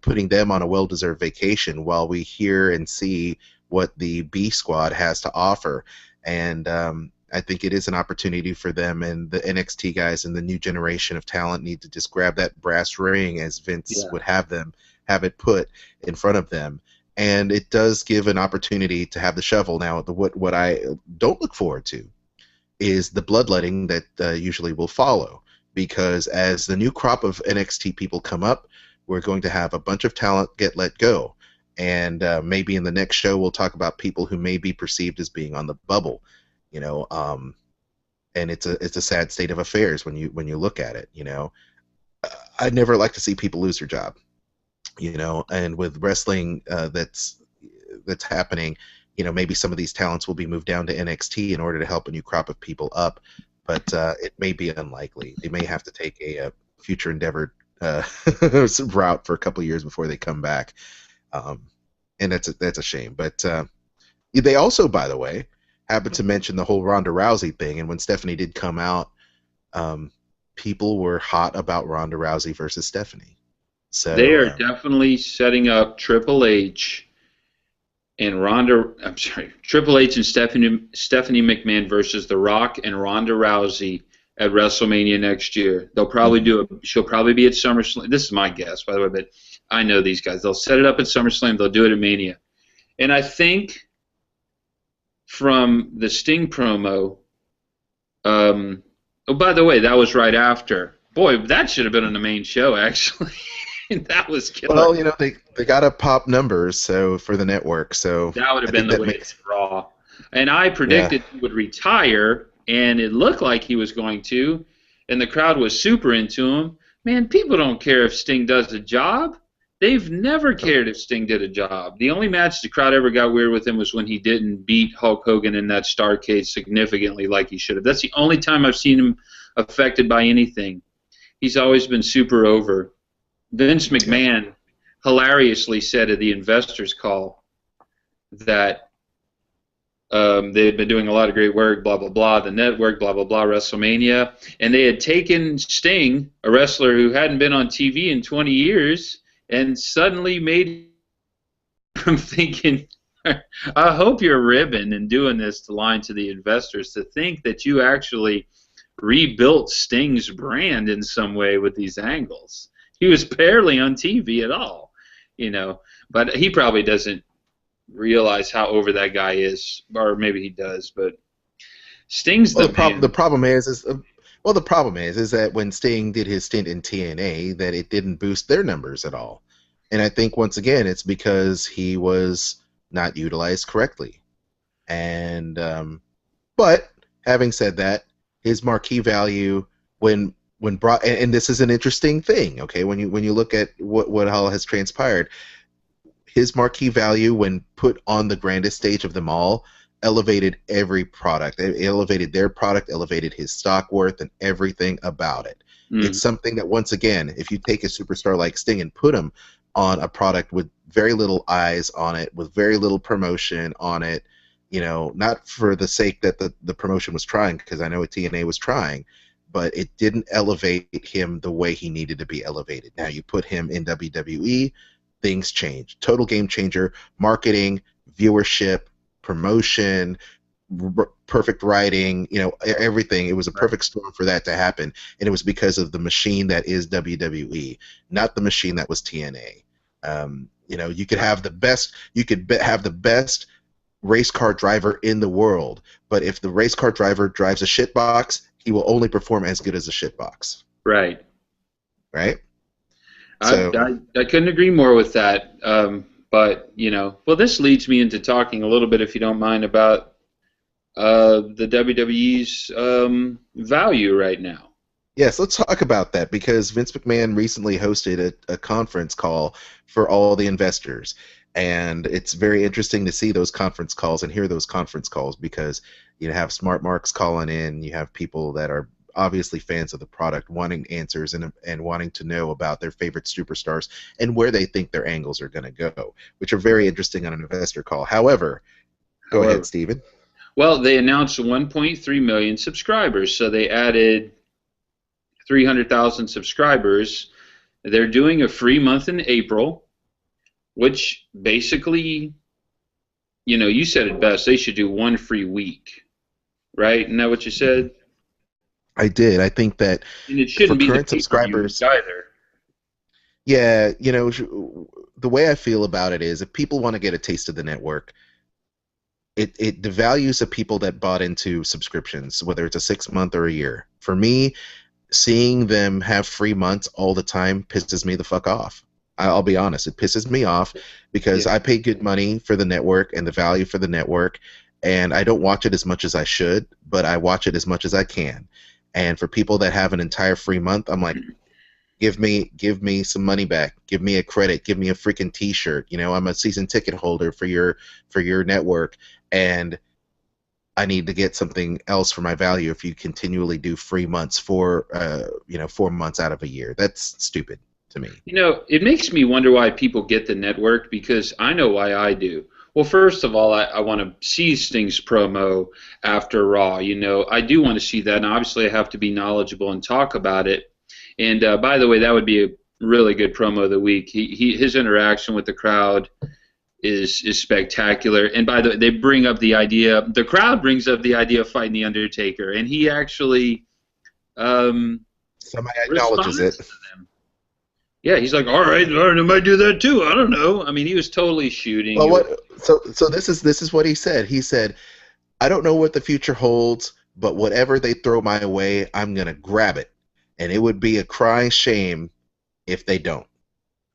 Speaker 2: putting them on a well-deserved vacation while we hear and see what the B Squad has to offer. And I think it is an opportunity for them, and the NXT guys and the new generation of talent need to just grab that brass ring as Vince would have it put in front of them and it does give an opportunity to have the shovel. Now, what I don't look forward to is the bloodletting that usually will follow, because as the new crop of NXT people come up, we're going to have a bunch of talent get let go, and maybe in the next show we'll talk about people who may be perceived as being on the bubble, and it's a sad state of affairs when you look at it. I'd never like to see people lose their job, and with wrestling that's happening, maybe some of these talents will be moved down to NXT in order to help a new crop of people up, but it may be unlikely. They may have to take a future endeavor route for a couple of years before they come back, and that's a shame. But they also, by the way, happened to mention the whole Ronda Rousey thing, and when Stephanie did come out, people were hot about Ronda Rousey versus Stephanie. So
Speaker 6: they are definitely setting up Triple H and Triple H and Stephanie McMahon versus The Rock and Ronda Rousey at WrestleMania next year. They'll probably do it. She'll probably be at SummerSlam. This is my guess, by the way, but I know these guys. They'll set it up at SummerSlam. They'll do it at Mania. And I think from the Sting promo, oh, by the way, that was right after. Boy, that should have been on the main show, actually. That was killer.
Speaker 2: Well, they got to pop numbers for the network, so
Speaker 6: that would have been the way to Raw. And I predicted he would retire, and it looked like he was going to, and the crowd was super into him. Man, people don't care if Sting does a job. They've never cared if Sting did a job. The only match the crowd ever got weird with him was when he didn't beat Hulk Hogan in that Starrcade significantly like he should have. That's the only time I've seen him affected by anything. He's always been super over. Vince McMahon hilariously said at the investors' call that they had been doing a lot of great work, blah, blah, blah, the network, blah, blah, blah, WrestleMania, and they had taken Sting, a wrestler who hadn't been on TV in 20 years, and suddenly made him thinking, I hope you're ribbing and doing this to line to the investors to think that you actually rebuilt Sting's brand in some way with these angles. He was barely on TV at all, but he probably doesn't realize how over that guy is, or maybe he does, but Sting's the man.
Speaker 2: The problem is that when Sting did his stint in TNA, that it didn't boost their numbers at all. And I think, once again, it's because he was not utilized correctly. And but having said that, his marquee value when brought, and this is an interesting thing, okay, when you look at what all has transpired, his marquee value when put on the grandest stage of them all elevated every product. It elevated their product, elevated his stock worth, and everything about it. It's something that, once again, if you take a superstar like Sting and put him on a product with very little eyes on it, with very little promotion on it, not for the sake that the promotion was trying, because I know TNA was trying, but it didn't elevate him the way he needed to be elevated. Now you put him in WWE, things change. Total game changer, marketing, viewership, promotion, perfect writing, everything. It was a perfect storm for that to happen, and it was because of the machine that is WWE, not the machine that was TNA. You could have the best. You could have the best race car driver in the world, but if the race car driver drives a shitbox, he will only perform as good as a shitbox.
Speaker 6: Right.
Speaker 2: So,
Speaker 6: I couldn't agree more with that. But well, this leads me into talking a little bit, if you don't mind, about the WWE's value right now.
Speaker 2: Yes, let's talk about that, because Vince McMahon recently hosted a conference call for all the investors, and it's very interesting to see those conference calls and hear those conference calls, because you have smart marks calling in, you have people that are obviously fans of the product wanting answers and wanting to know about their favorite superstars and where they think their angles are going to go, which are very interesting on an investor call. However, go ahead, Steven.
Speaker 6: Well, they announced 1.3 million subscribers, so they added 300,000 subscribers. They're doing a free month in April, which basically, you said it best, they should do one free week, right? Isn't that what you said?
Speaker 2: I did. I think that
Speaker 6: and it shouldn't be
Speaker 2: current
Speaker 6: the
Speaker 2: subscribers
Speaker 6: either.
Speaker 2: Yeah, the the way I feel about it is, if people want to get a taste of the network, it devalues the people that bought into subscriptions, whether it's a 6-month or a year. For me, seeing them have free months all the time pisses me the fuck off. I'll be honest, it pisses me off because I pay good money for the network and the value for the network, and I don't watch it as much as I should, but I watch it as much as I can. And for people that have an entire free month, I'm like, give me some money back, give me a credit, give me a freaking T-shirt. You know, I'm a season ticket holder for your network, and I need to get something else for my value if you continually do free months for 4 months out of a year. That's stupid to me.
Speaker 6: You know, it makes me wonder why people get the network, because I know why I do. Well, first of all, I want to see Sting's promo after Raw. You know, I do want to see that, and obviously I have to be knowledgeable and talk about it. And by the way, that would be a really good promo of the week. His interaction with the crowd is spectacular. And by the way, they bring up the idea. The crowd brings up the idea of fighting the Undertaker, and he actually
Speaker 2: somebody acknowledges it.
Speaker 6: Yeah, he's like, all right, I might do that too. I don't know. I mean, he was totally shooting.
Speaker 2: Well, so this is what he said. He said, I don't know what the future holds, but whatever they throw my way, I'm gonna grab it. And it would be a crying shame if they don't.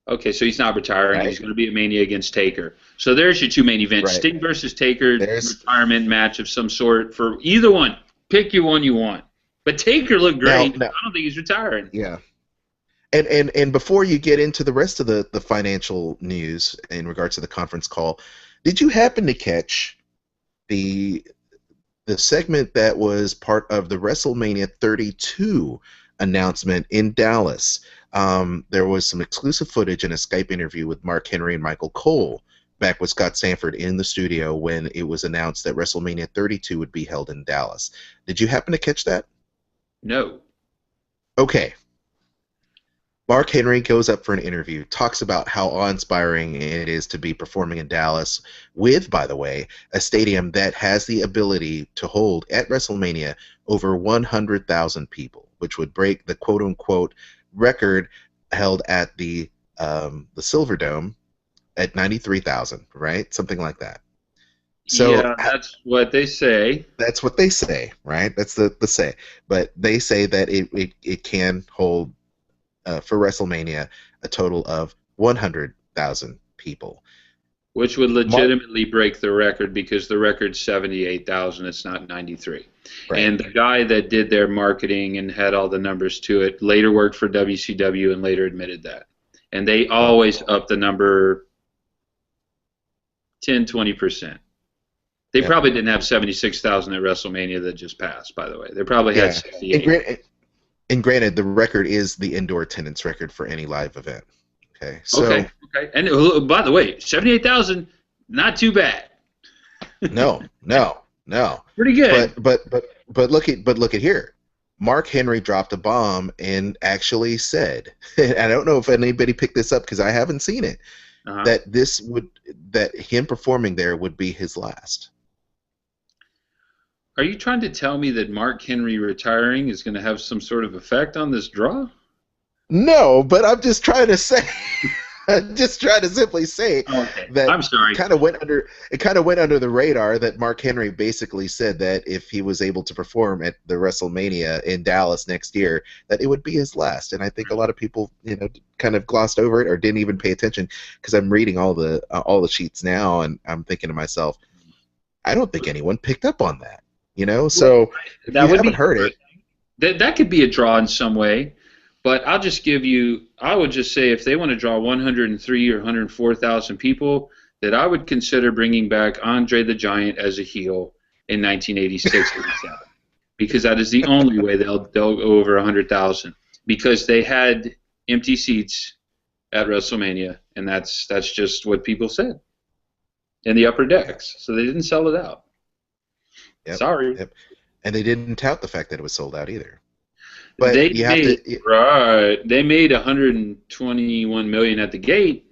Speaker 6: Okay, so he's not retiring. Right. He's going to be a Mania against Taker. So there's your two main events. Right. Sting versus Taker, retirement match of some sort for either one. Pick your one you want. But Taker looked great. No. I don't think he's retiring.
Speaker 2: Yeah. And before you get into the rest of the financial news in regards to the conference call, did you happen to catch the segment that was part of the WrestleMania 32 announcement in Dallas? There was some exclusive footage in a Skype interview with Mark Henry and Michael Cole back with Scott Sanford in the studio when it was announced that WrestleMania 32 would be held in Dallas. Did you happen to catch that?
Speaker 6: No.
Speaker 2: Okay. Mark Henry goes up for an interview, talks about how awe-inspiring it is to be performing in Dallas with, by the way, a stadium that has the ability to hold at WrestleMania over 100,000 people, which would break the quote-unquote record held at the Silverdome at 93,000, right? Something like that. So
Speaker 6: yeah, that's what they say.
Speaker 2: That's what they say, right? That's the say. But they say that it can hold for WrestleMania a total of 100,000 people.
Speaker 6: Which would legitimately break the record, because the record's 78,000, it's not 93. Right. And the guy that did their marketing and had all the numbers to it later worked for WCW and later admitted that. And they always up the number 10, 20%. They probably didn't have 76,000 at WrestleMania that just passed, by the way. They probably had 68.
Speaker 2: And granted, the record is the indoor attendance record for any live event. Okay. So,
Speaker 6: okay. And by the way, 78,000, not too bad.
Speaker 2: No.
Speaker 6: Pretty good.
Speaker 2: But look at here. Mark Henry dropped a bomb and actually said, and I don't know if anybody picked this up because I haven't seen it, that him performing there would be his last.
Speaker 6: Are you trying to tell me that Mark Henry retiring is going to have some sort of effect on this draw?
Speaker 2: No, but I'm just trying to say, simply say that
Speaker 6: I'm sorry.
Speaker 2: It kind of went under the radar that Mark Henry basically said that if he was able to perform at the WrestleMania in Dallas next year, that it would be his last. And I think a lot of people, kind of glossed over it or didn't even pay attention, because I'm reading all the sheets now, and I'm thinking to myself, I don't think anyone picked up on that. So if you haven't heard it,
Speaker 6: that could be a draw in some way. But I would just say if they want to draw 103 or 104,000 people, that I would consider bringing back Andre the Giant as a heel in 1986-87, because that is the only way they'll go over 100,000, because they had empty seats at WrestleMania, and that's just what people said in the upper decks, so they didn't sell it out.
Speaker 2: Yep,
Speaker 6: Sorry.
Speaker 2: Yep. And they didn't tout the fact that it was sold out either. But
Speaker 6: they made 121 million at the gate,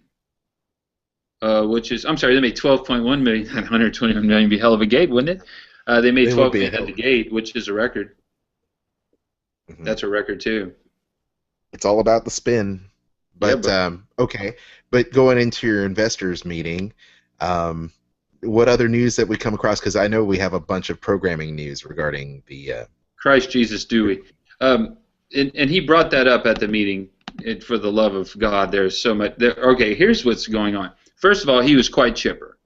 Speaker 6: they made 12.1 million. 121 million would be a hell of a gate, wouldn't it? They made 12 million at the gate, which is a record. Mm-hmm. That's a record too.
Speaker 2: It's all about the spin. But okay, But going into your investors meeting, what other news that we come across? Because I know we have a bunch of programming news regarding the.
Speaker 6: Christ Jesus, do we? And he brought that up at the meeting. For the love of God, there's so much. Okay, here's what's going on. First of all, he was quite chipper.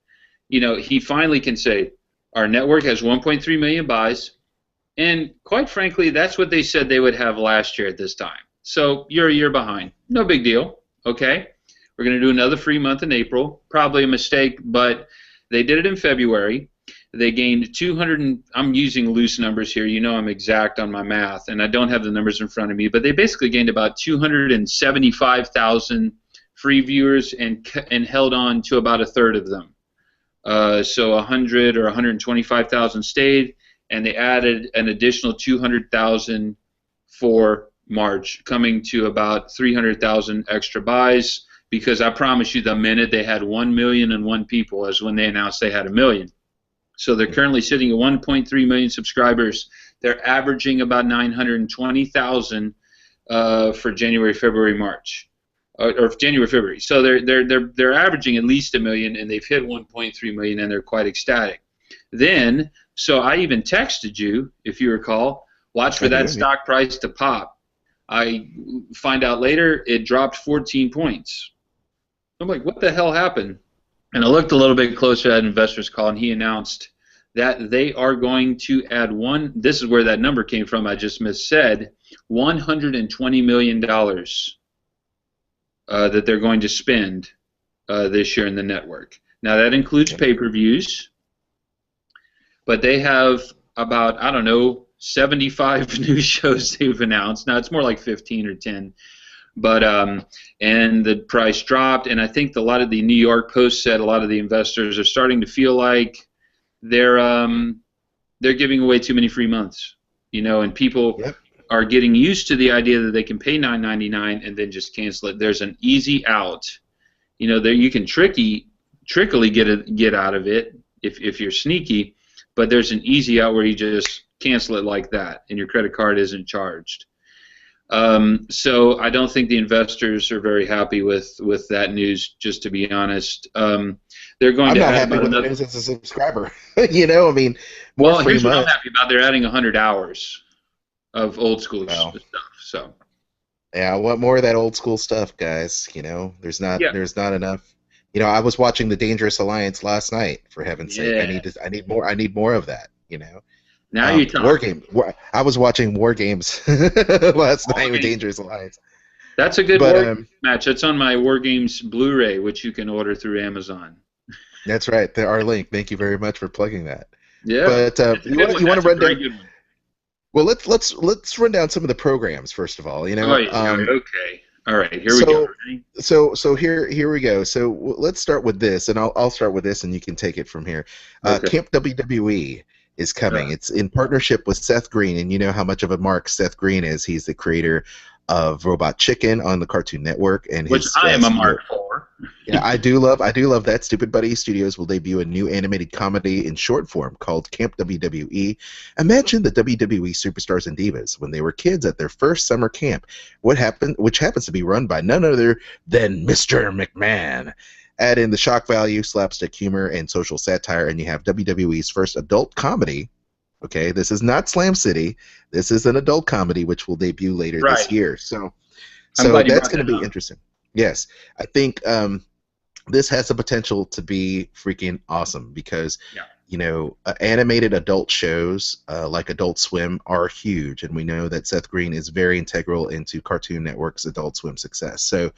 Speaker 6: He finally can say, our network has 1.3 million buys, and quite frankly, that's what they said they would have last year at this time. So you're a year behind. No big deal. Okay, we're going to do another free month in April. Probably a mistake, but they did it in February. They gained 200. I'm using loose numbers here. I'm exact on my math, and I don't have the numbers in front of me. But they basically gained about 275,000 free viewers and held on to about a third of them. So 100 or 125,000 stayed, and they added an additional 200,000 for March, coming to about 300,000 extra buys. Because I promise you, the minute they had 1,000,001 people is when they announced they had 1 million. So they're currently sitting at 1.3 million subscribers. They're averaging about 920,000 for January, February, March, or January, February. So they're averaging at least 1 million, and they've hit 1.3 million, and they're quite ecstatic. Then, so I even texted you, if you recall, watch for that stock price to pop. I find out later it dropped 14 points. I'm like, what the hell happened? And I looked a little bit closer at investors call, and he announced that they are going to add this is where that number came from, I just missaid, $120 million that they're going to spend this year in the network. Now, that includes pay-per-views, but they have about, 75 new shows they've announced. Now, it's more like 15 or 10. But and the price dropped, and I think a lot of the New York Post said a lot of the investors are starting to feel like they're giving away too many free months, and people are getting used to the idea that they can pay $9.99 and then just cancel it. There's an easy out, there you can trickily get out of it if you're sneaky, but there's an easy out where you just cancel it like that, and your credit card isn't charged. So I don't think the investors are very happy with that news, just to be honest. They're going
Speaker 2: I'm
Speaker 6: to
Speaker 2: not
Speaker 6: add
Speaker 2: happy with the news as a subscriber. More
Speaker 6: here's what I'm happy about. They're adding 100 hours of old school stuff. So
Speaker 2: yeah, I want more of that old school stuff, guys. There's not enough. I was watching the Dangerous Alliance last night. For heaven's sake, I need more of that.
Speaker 6: Now you're talking.
Speaker 2: I was watching War Games last night with Dangerous Alliance.
Speaker 6: That's a good War Games match. That's on my War Games Blu-ray, which you can order through Amazon.
Speaker 2: That's right. Our link. Thank you very much for plugging that.
Speaker 6: Yeah.
Speaker 2: But you want to run down? Well, let's run down some of the programs first of all.
Speaker 6: Okay. All right. Here we go.
Speaker 2: So here we go. So let's start with this, and I'll start with this, and you can take it from here. Camp WWE is coming. Yeah. It's in partnership with Seth Green, and you know how much of a mark Seth Green is. He's the creator of Robot Chicken on the Cartoon Network, and
Speaker 6: which I am a mark for.
Speaker 2: Yeah, I do love that. Stupid Buddy Studios will debut a new animated comedy in short form called Camp WWE. Imagine the WWE superstars and divas when they were kids at their first summer camp. Which happens to be run by none other than Mr. McMahon. Add in the shock value, slapstick humor, and social satire, and you have WWE's first adult comedy. Okay, this is not Slam City. This is an adult comedy which will debut later this year. So that's going to be interesting. Yes, I think this has the potential to be freaking awesome because animated adult shows like Adult Swim are huge, and we know that Seth Green is very integral into Cartoon Network's Adult Swim success. So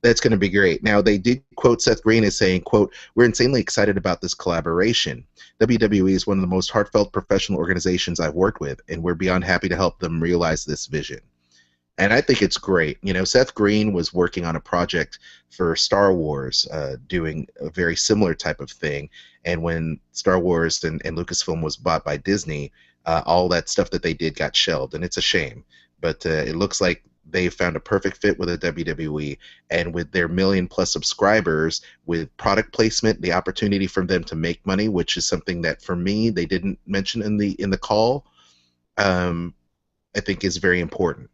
Speaker 2: that's going to be great. Now, they did quote Seth Green as saying, quote, "We're insanely excited about this collaboration. WWE is one of the most heartfelt professional organizations I've worked with, and we're beyond happy to help them realize this vision." And I think it's great. Seth Green was working on a project for Star Wars, doing a very similar type of thing. And when Star Wars and Lucasfilm was bought by Disney, all that stuff that they did got shelved, and it's a shame. But it looks like they found a perfect fit with the WWE, and with their 1 million+ subscribers, with product placement, the opportunity for them to make money, which is something that for me they didn't mention in the call, I think is very important.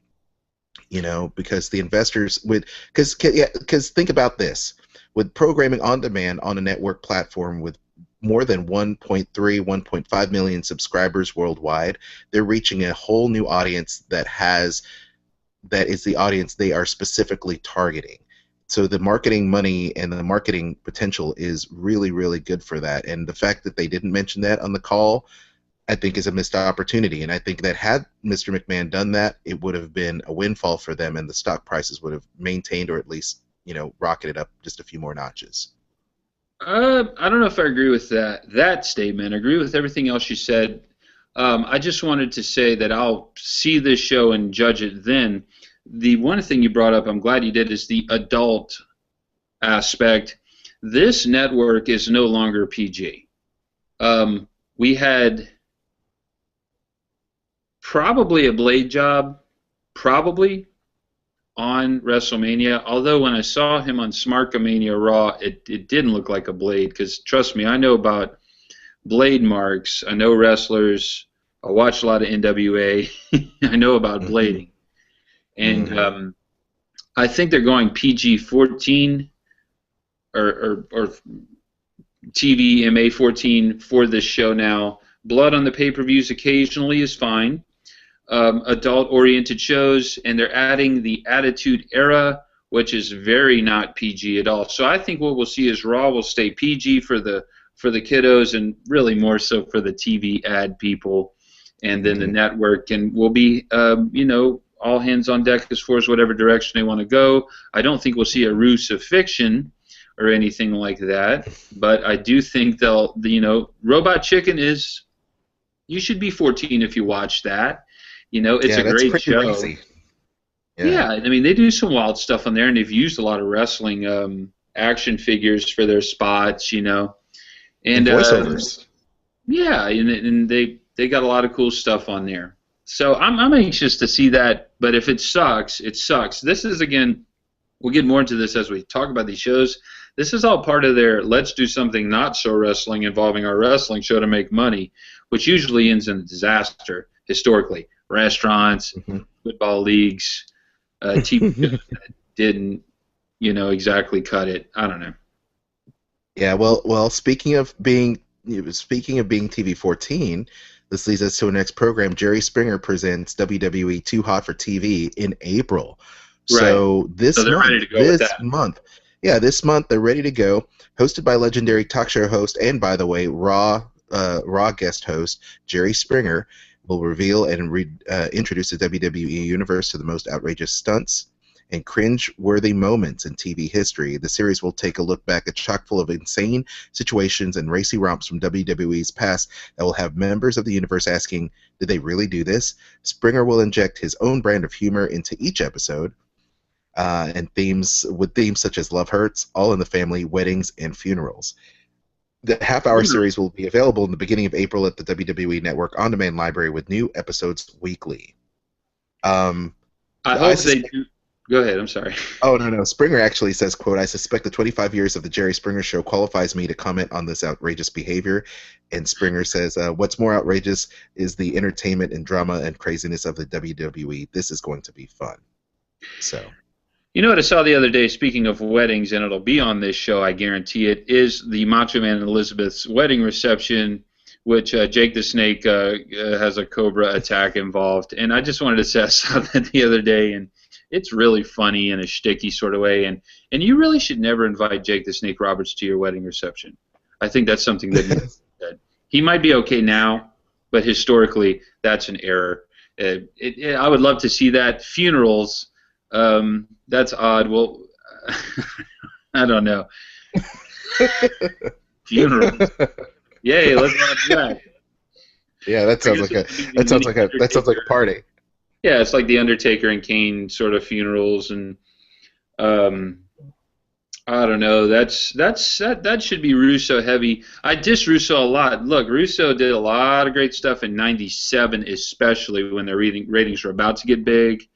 Speaker 2: Because the investors because think about this. With programming on demand on a network platform with more than 1.5 million subscribers worldwide, they're reaching a whole new audience that is the audience they are specifically targeting. So the marketing money and the marketing potential is really, really good for that. And the fact that they didn't mention that on the call, I think, is a missed opportunity. And I think that had Mr. McMahon done that, it would have been a windfall for them, and the stock prices would have maintained, or at least, rocketed up just a few more notches.
Speaker 6: I don't know if I agree with that statement. I agree with everything else you said. I just wanted to say that I'll see this show and judge it then. The one thing you brought up, I'm glad you did, is the adult aspect. This network is no longer PG. We had probably a blade job, probably, on WrestleMania, although when I saw him on Smark-a-Mania Raw, it didn't look like a blade, because trust me, I know about blade marks. I know wrestlers. I watch a lot of NWA. I know about blading. And I think they're going PG-14 or TV MA-14 for this show now. Blood on the pay-per-views occasionally is fine. Adult-oriented shows, and they're adding the Attitude Era, which is very not PG at all. So I think what we'll see is Raw will stay PG for the kiddos, and really more so for the TV ad people, and then the network, and we'll be all hands on deck as far as whatever direction they want to go. I don't think we'll see a Russifixion or anything like that, but I do think Robot Chicken is, you should be 14 if you watch that. It's a great show. Crazy. Yeah, I mean, they do some wild stuff on there, and they've used a lot of wrestling action figures for their spots, and
Speaker 2: voiceovers.
Speaker 6: And they got a lot of cool stuff on there. So I'm anxious to see that, but if it sucks, it sucks. This is, again, we'll get more into this as we talk about these shows. This is all part of their let's do something not so wrestling involving our wrestling show to make money, which usually ends in a disaster historically. Restaurants, football leagues, TV shows that didn't, exactly cut it. I don't know.
Speaker 2: Yeah, well, speaking of being TV-14, this leads us to our next program. Jerry Springer presents WWE Too Hot for TV in April.
Speaker 6: Right.
Speaker 2: So this month they're ready to go. Hosted by legendary talk show host and, by the way, Raw guest host Jerry Springer, will reveal and introduce the WWE Universe to the most outrageous stunts and cringe-worthy moments in TV history. The series will take a look back at chock full of insane situations and racy romps from WWE's past that will have members of the universe asking, did they really do this? Springer will inject his own brand of humor into each episode, and themes such as Love Hurts, All in the Family, weddings, and funerals. The half-hour series will be available in the beginning of April at the WWE Network on-demand library with new episodes weekly.
Speaker 6: I hope they do. Go ahead, I'm sorry.
Speaker 2: Oh, no. Springer actually says, quote, I suspect the 25 years of the Jerry Springer Show qualifies me to comment on this outrageous behavior. And Springer says, what's more outrageous is the entertainment and drama and craziness of the WWE. This is going to be fun. So...
Speaker 6: You know what I saw the other day, speaking of weddings, and it'll be on this show, I guarantee it, is the Macho Man and Elizabeth's wedding reception, which Jake the Snake has a Cobra attack involved. And I just wanted to say I saw that the other day, and it's really funny in a shticky sort of way. And you really should never invite Jake the Snake Roberts to your wedding reception. I think that's something that he might be okay now, but historically, that's an error. I would love to see that. Funerals... that's odd. Well, I don't know. Funerals. Yay, let's not do that.
Speaker 2: Yeah, that sounds like a party.
Speaker 6: Yeah, it's like the Undertaker and Kane sort of funerals, and I don't know. That should be Russo heavy. I diss Russo a lot. Look, Russo did a lot of great stuff in '97, especially when their ratings were about to get big.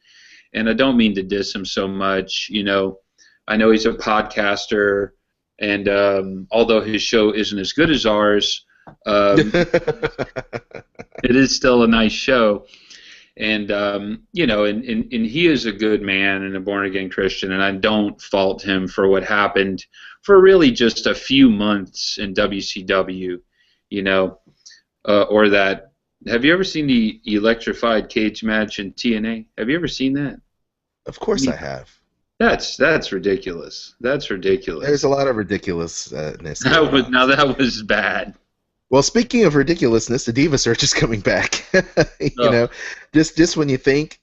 Speaker 6: And I don't mean to diss him so much. I know he's a podcaster, and although his show isn't as good as ours, it is still a nice show. And and he is a good man and a born-again Christian, and I don't fault him for what happened for really just a few months in WCW, or that. Have you ever seen the electrified cage match in TNA? Have you ever seen that?
Speaker 2: Of course I have.
Speaker 6: That's ridiculous. That's ridiculous.
Speaker 2: There's a lot of ridiculousness.
Speaker 6: That was bad.
Speaker 2: Well, speaking of ridiculousness, the Diva Search is coming back. Just when you think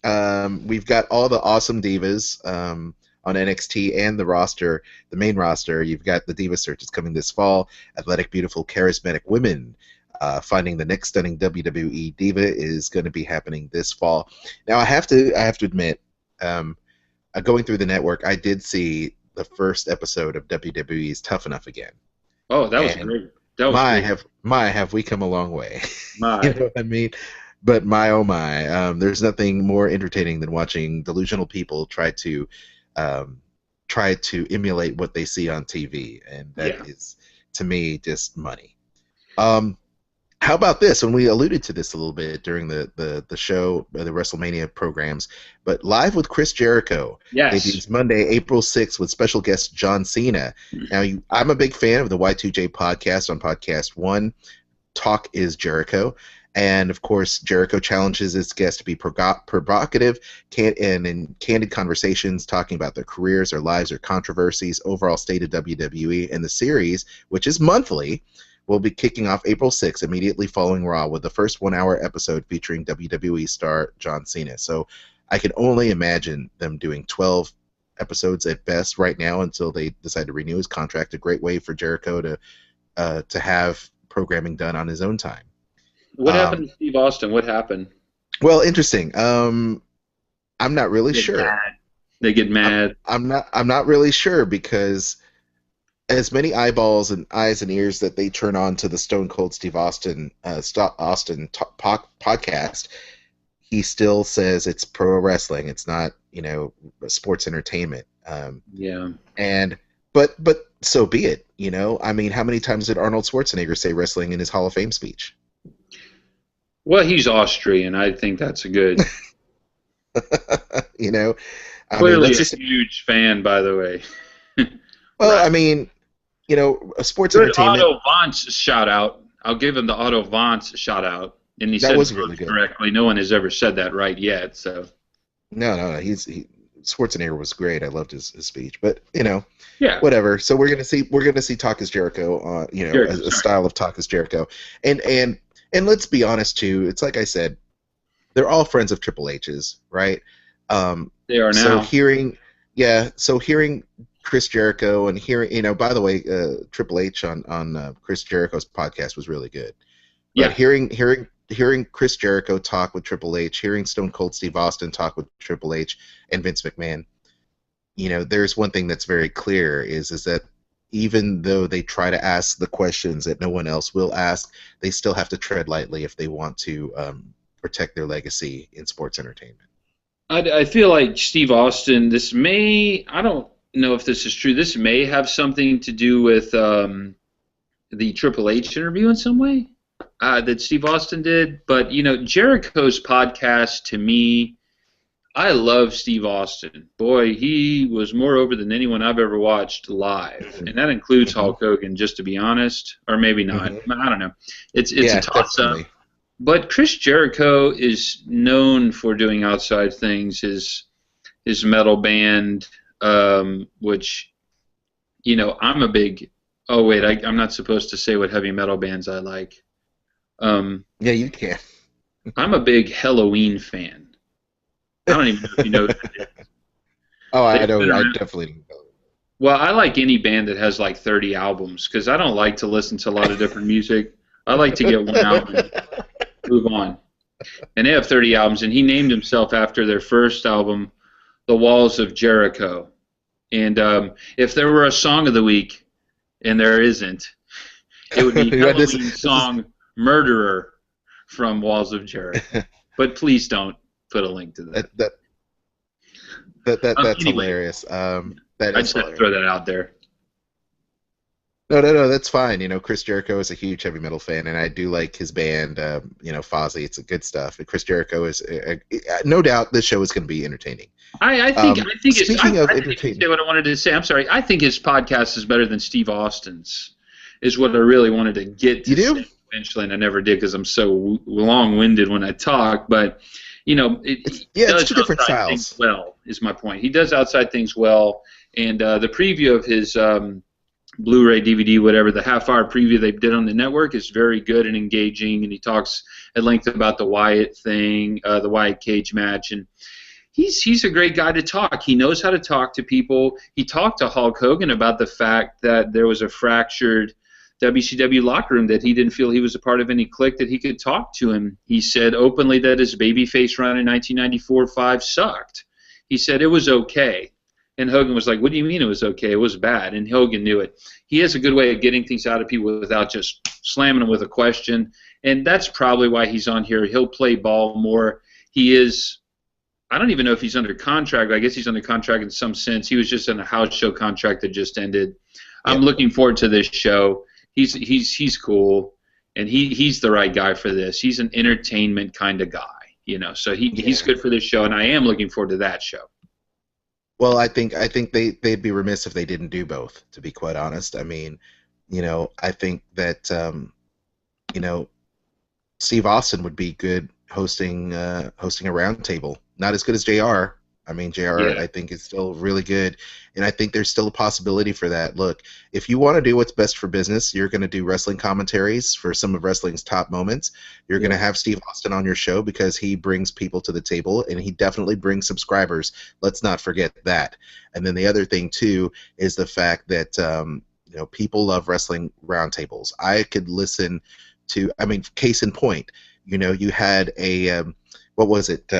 Speaker 2: we've got all the awesome divas on NXT and the main roster, you've got the Diva Search is coming this fall. Athletic, beautiful, charismatic women finding the next stunning WWE diva is going to be happening this fall. Now, I have to admit, going through the network, I did see the first episode of WWE's Tough Enough Again.
Speaker 6: Oh, that was great.
Speaker 2: Have we come a long way?
Speaker 6: My.
Speaker 2: You know what I mean? But my oh my, there's nothing more entertaining than watching delusional people try to emulate what they see on TV, and that is, to me, just money. How about this? And we alluded to this a little bit during the show, the WrestleMania programs, but Live with Chris Jericho debuts Monday, April 6th with special guest John Cena. Now, I'm a big fan of the Y2J podcast on Podcast 1. Talk is Jericho. And, of course, Jericho challenges his guests to be provocative and in candid conversations talking about their careers, their lives, their controversies, overall state of WWE. And the series, which is monthly, will be kicking off April 6th, immediately following Raw, with the first one-hour episode featuring WWE star John Cena. So I can only imagine them doing 12 episodes at best right now until they decide to renew his contract. A great way for Jericho to have programming done on his own time.
Speaker 6: What happened to Steve Austin? What happened?
Speaker 2: Well, interesting. I'm not really sure.
Speaker 6: They get mad.
Speaker 2: I'm not really sure, because as many eyeballs and eyes and ears that they turn on to the Stone Cold Steve Austin podcast, he still says it's pro wrestling. It's not, sports entertainment. But so be it. I mean, how many times did Arnold Schwarzenegger say wrestling in his Hall of Fame speech?
Speaker 6: Well, he's Austrian. I think that's a good. Clearly a huge fan, by the way.
Speaker 2: Well, right. I mean, sports
Speaker 6: good
Speaker 2: entertainment.
Speaker 6: Otto Vance shout out. I'll give him the Otto Vance shout out, and he said it really correctly. No one has ever said that right yet. So. No.
Speaker 2: Schwarzenegger was great. I loved his speech, but
Speaker 6: whatever.
Speaker 2: So we're gonna see Talk is Jericho. A style of Talk is Jericho, and let's be honest too. It's like I said, they're all friends of Triple H's, right?
Speaker 6: They are now.
Speaker 2: So hearing Chris Jericho and hearing, by the way, Triple H on Chris Jericho's podcast was really good. But hearing Chris Jericho talk with Triple H, hearing Stone Cold Steve Austin talk with Triple H and Vince McMahon, there's one thing that's very clear is that even though they try to ask the questions that no one else will ask, they still have to tread lightly if they want to protect their legacy in sports entertainment.
Speaker 6: I feel like Steve Austin, I don't know if this is true, this may have something to do with the Triple H interview in some way that Steve Austin did. But, Jericho's podcast, to me, I love Steve Austin. Boy, he was more over than anyone I've ever watched live. And that includes Hulk Hogan, just to be honest. Or maybe not. I don't know. It's a toss-up. But Chris Jericho is known for doing outside things. His metal band, which, I'm a big... Oh, wait, I'm not supposed to say what heavy metal bands I like.
Speaker 2: Yeah, you can.
Speaker 6: I'm a big Halloween fan. I don't even know if you know that.
Speaker 2: Oh, I don't. I definitely don't know.
Speaker 6: Well, I like any band that has like 30 albums because I don't like to listen to a lot of different music. I like to get one album and move on. And they have 30 albums, and he named himself after their first album, The Walls of Jericho. And if there were a song of the week, and there isn't, it would be Halloween song Murderer from Walls of Jericho. But please don't put a link to that.
Speaker 2: That's anyway, hilarious.
Speaker 6: I just had to throw that out there.
Speaker 2: No, that's fine. Chris Jericho is a huge heavy metal fan, and I do like his band, Fozzy. It's a good stuff. And Chris Jericho is, no doubt, this show is going to be entertaining.
Speaker 6: I think
Speaker 2: speaking of
Speaker 6: I
Speaker 2: entertaining,
Speaker 6: say what I wanted to say. I'm sorry. I think his podcast is better than Steve Austin's. Is what I really wanted to get to. You do? Eventually, and I never did because I'm so long-winded when I talk. But
Speaker 2: it's two different styles.
Speaker 6: Well, is my point. He does outside things well, and the preview of his Blu-ray, DVD, whatever, the half-hour preview they did on the network is very good and engaging, and he talks at length about the Wyatt thing, the Wyatt cage match, and he's a great guy to talk. He knows how to talk to people. He talked to Hulk Hogan about the fact that there was a fractured WCW locker room, that he didn't feel he was a part of any clique, that he could talk to him. He said openly that his babyface run in 1994-5 sucked. He said it was okay. And Hogan was like, what do you mean it was okay? It was bad. And Hogan knew it. He has a good way of getting things out of people without just slamming them with a question. And that's probably why he's on here. He'll play ball more. He is, I don't even know if he's under contract. I guess he's under contract in some sense. He was just in a house show contract that just ended. I'm looking forward to this show. He's cool, and he's the right guy for this. He's an entertainment kind of guy, so he's good for this show, and I am looking forward to that show.
Speaker 2: Well, I think they'd be remiss if they didn't do both, to be quite honest. I mean, I think that Steve Austin would be good hosting a roundtable. Not as good as JR. I mean, JR, I think, is still really good, and I think there's still a possibility for that. Look, if you want to do what's best for business, you're going to do wrestling commentaries for some of wrestling's top moments. You're going to have Steve Austin on your show because he brings people to the table, and he definitely brings subscribers. Let's not forget that. And then the other thing, too, is the fact that people love wrestling roundtables. I could listen to, I mean, case in point, you had a, what was it,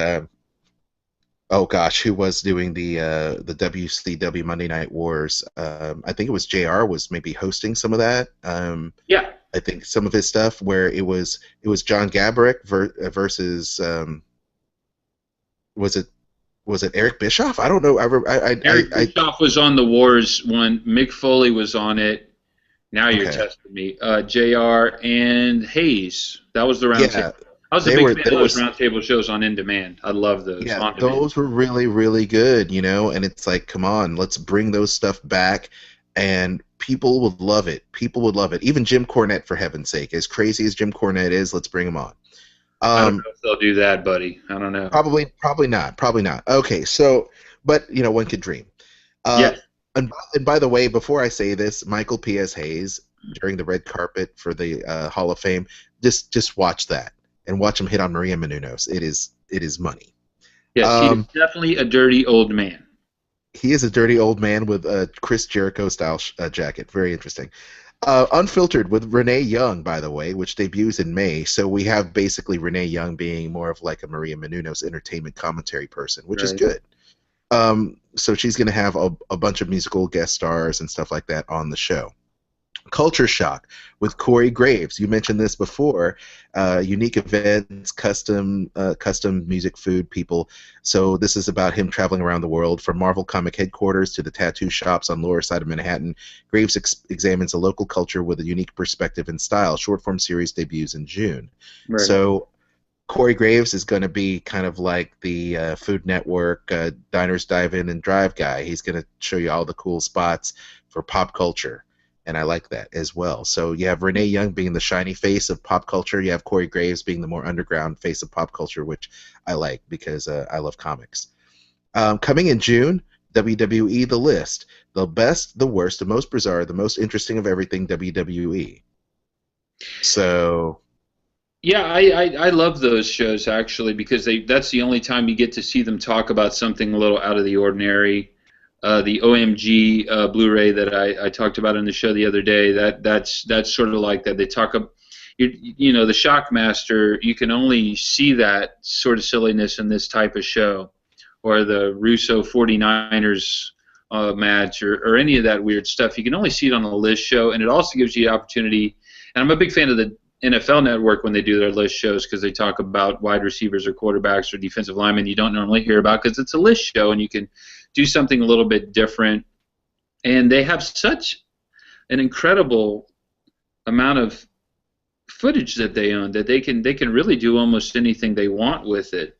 Speaker 2: oh gosh, who was doing the WCW Monday Night Wars? I think it was JR was maybe hosting some of that. I think some of his stuff where it was John Gabrick versus was it Eric Bischoff? I don't know.
Speaker 6: Eric Bischoff was on the Wars one. Mick Foley was on it. Now you're testing me. JR and Hayes. That was the round table. I was a big fan of those roundtable shows on In Demand. I love those.
Speaker 2: Yeah, those were really, really good, and it's like, come on, let's bring those stuff back, and people would love it. People would love it. Even Jim Cornette, for heaven's sake. As crazy as Jim Cornette is, let's bring him on.
Speaker 6: I don't know if they'll do that, buddy. I don't know.
Speaker 2: Probably not. Okay, so, but, one could dream.
Speaker 6: Yes.
Speaker 2: And by the way, before I say this, Michael P.S. Hayes, during the red carpet for the Hall of Fame, just watch that. And watch him hit on Maria Menounos. It is money.
Speaker 6: Yes, he's definitely a dirty old man.
Speaker 2: He is a dirty old man with a Chris Jericho style jacket. Very interesting. Unfiltered with Renee Young, by the way, which debuts in May. So we have basically Renee Young being more of like a Maria Menounos entertainment commentary person, which is good. So she's going to have a bunch of musical guest stars and stuff like that on the show. Culture Shock with Corey Graves. You mentioned this before. Unique events, custom music, food, people. So this is about him traveling around the world, from Marvel Comic headquarters to the tattoo shops on Lower Side of Manhattan. Graves examines a local culture with a unique perspective and style. Short form series debuts in June. Right. So Corey Graves is going to be kind of like the Food Network Diners, Dive In, and Drive guy. He's going to show you all the cool spots for pop culture. And I like that as well. So you have Renee Young being the shiny face of pop culture. You have Corey Graves being the more underground face of pop culture, which I like because I love comics. Coming in June, WWE The List. The best, the worst, the most bizarre, the most interesting of everything WWE. So...
Speaker 6: yeah, I love those shows, actually, because that's the only time you get to see them talk about something a little out of the ordinary. The OMG Blu-ray that I talked about in the show the other day, that's sort of like that. They talk about, the Shockmaster, you can only see that sort of silliness in this type of show, or the Russo 49ers match, or any of that weird stuff. You can only see it on the List show, and it also gives you the opportunity, and I'm a big fan of the NFL Network when they do their List shows, because they talk about wide receivers or quarterbacks or defensive linemen you don't normally hear about, because it's a List show, and you can do something a little bit different. And they have such an incredible amount of footage that they own, that they can really do almost anything they want with it,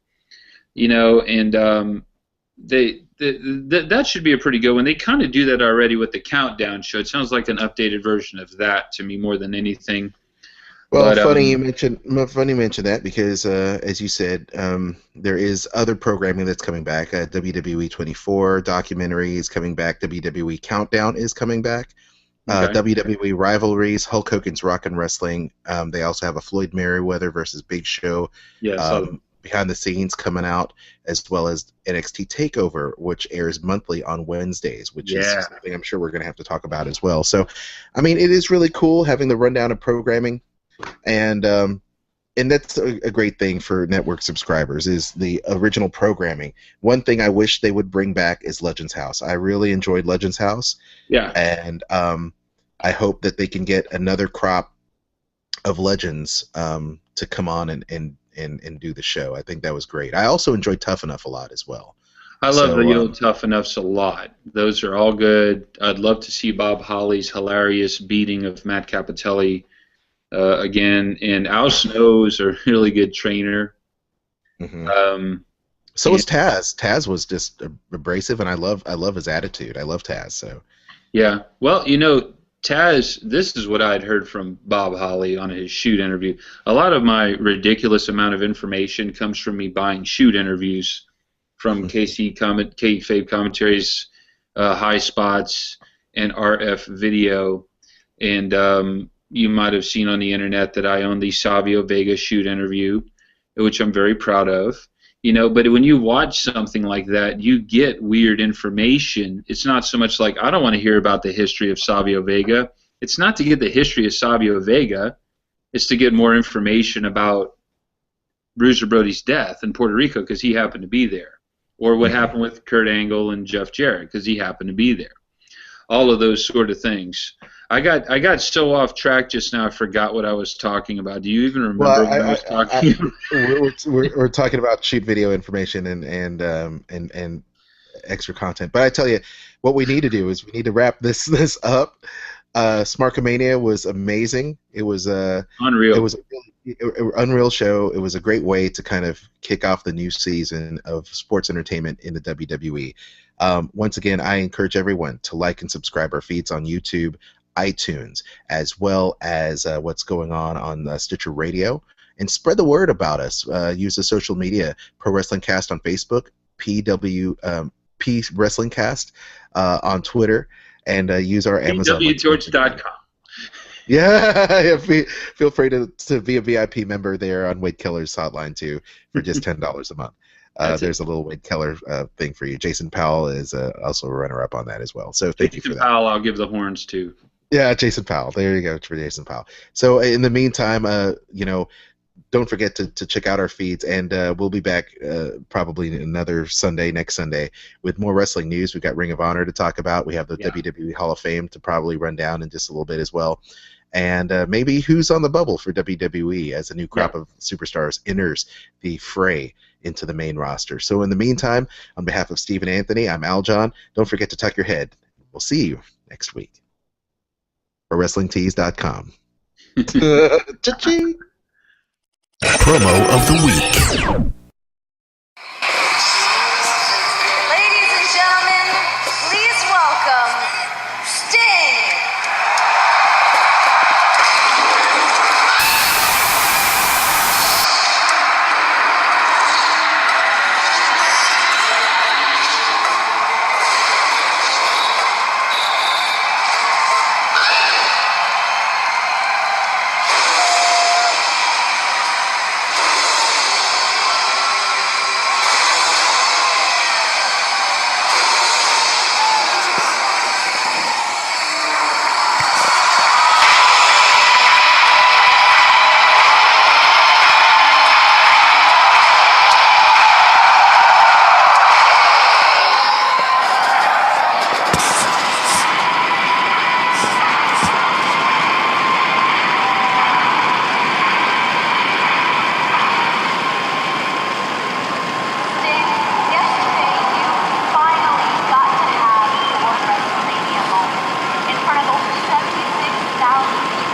Speaker 6: and that should be a pretty good one. They kind of do that already with the Countdown show. It sounds like an updated version of that to me more than anything.
Speaker 2: Well, funny you mentioned that because, as you said, there is other programming that's coming back. WWE 24 documentary is coming back. WWE Countdown is coming back.
Speaker 6: Okay.
Speaker 2: WWE Rivalries, Hulk Hogan's Rock and Wrestling. They also have a Floyd Mayweather versus Big Show behind the scenes coming out, as well as NXT TakeOver, which airs monthly on Wednesdays, which is something I'm sure we're going to have to talk about as well. So, I mean, it is really cool having the rundown of programming. And that's a great thing for network subscribers is the original programming. One thing I wish they would bring back is Legends House. I really enjoyed Legends House.
Speaker 6: Yeah.
Speaker 2: And I hope that they can get another crop of legends to come on and do the show. I think that was great. I also enjoyed Tough Enough a lot as well.
Speaker 6: I love the old Tough Enoughs a lot. Those are all good. I'd love to see Bob Holly's hilarious beating of Matt Cappotelli again, and Al Snow's a really good trainer.
Speaker 2: Mm-hmm. So was Taz. Taz was just abrasive, and I love his attitude. I love Taz. So
Speaker 6: yeah, well, Taz. This is what I'd heard from Bob Holly on his shoot interview. A lot of my ridiculous amount of information comes from me buying shoot interviews from kayfabe commentaries, High Spots, and RF Video, and you might have seen on the internet that I own the Savio Vega shoot interview, which I'm very proud of. But when you watch something like that, you get weird information. It's not so much like, I don't want to hear about the history of Savio Vega. It's not to get the history of Savio Vega. It's to get more information about Bruiser Brody's death in Puerto Rico because he happened to be there. Or what happened with Kurt Angle and Jeff Jarrett because he happened to be there. All of those sort of things. I got so off track just now. I forgot what I was talking about. Do you even remember what I was talking about?
Speaker 2: We're talking about shoot video information and extra content. But I tell you, what we need to do is we need to wrap this up. Smark-a-Mania was amazing. It was
Speaker 6: unreal.
Speaker 2: It was an unreal show. It was a great way to kind of kick off the new season of sports entertainment in the WWE. Once again, I encourage everyone to like and subscribe our feeds on YouTube, iTunes, as well as what's going on Stitcher Radio, and spread the word about us. Use the social media, Pro Wrestling Cast on Facebook, P Wrestling Cast on Twitter, and use our Amazon.
Speaker 6: PWTorch.com.
Speaker 2: Yeah, feel free to be a VIP member there on Wade Keller's hotline too for just $10 a month. There's a little Wade Keller thing for you. Jason Powell is also a runner-up on that as well. So thank you for that.
Speaker 6: Jason Powell, I'll give the horns to.
Speaker 2: Yeah, Jason Powell. There you go for Jason Powell. So in the meantime, don't forget to check out our feeds, and we'll be back probably another Sunday, next Sunday, with more wrestling news. We've got Ring of Honor to talk about. We have the WWE Hall of Fame to probably run down in just a little bit as well. And maybe who's on the bubble for WWE as a new crop of superstars enters the fray into the main roster. So in the meantime, on behalf of Steve and Anthony, I'm Aljon. Don't forget to tuck your head. We'll see you next week. For WrestlingTees.com. Cha-ching!
Speaker 5: Promo of the week.
Speaker 7: Ladies and gentlemen, please welcome Sting.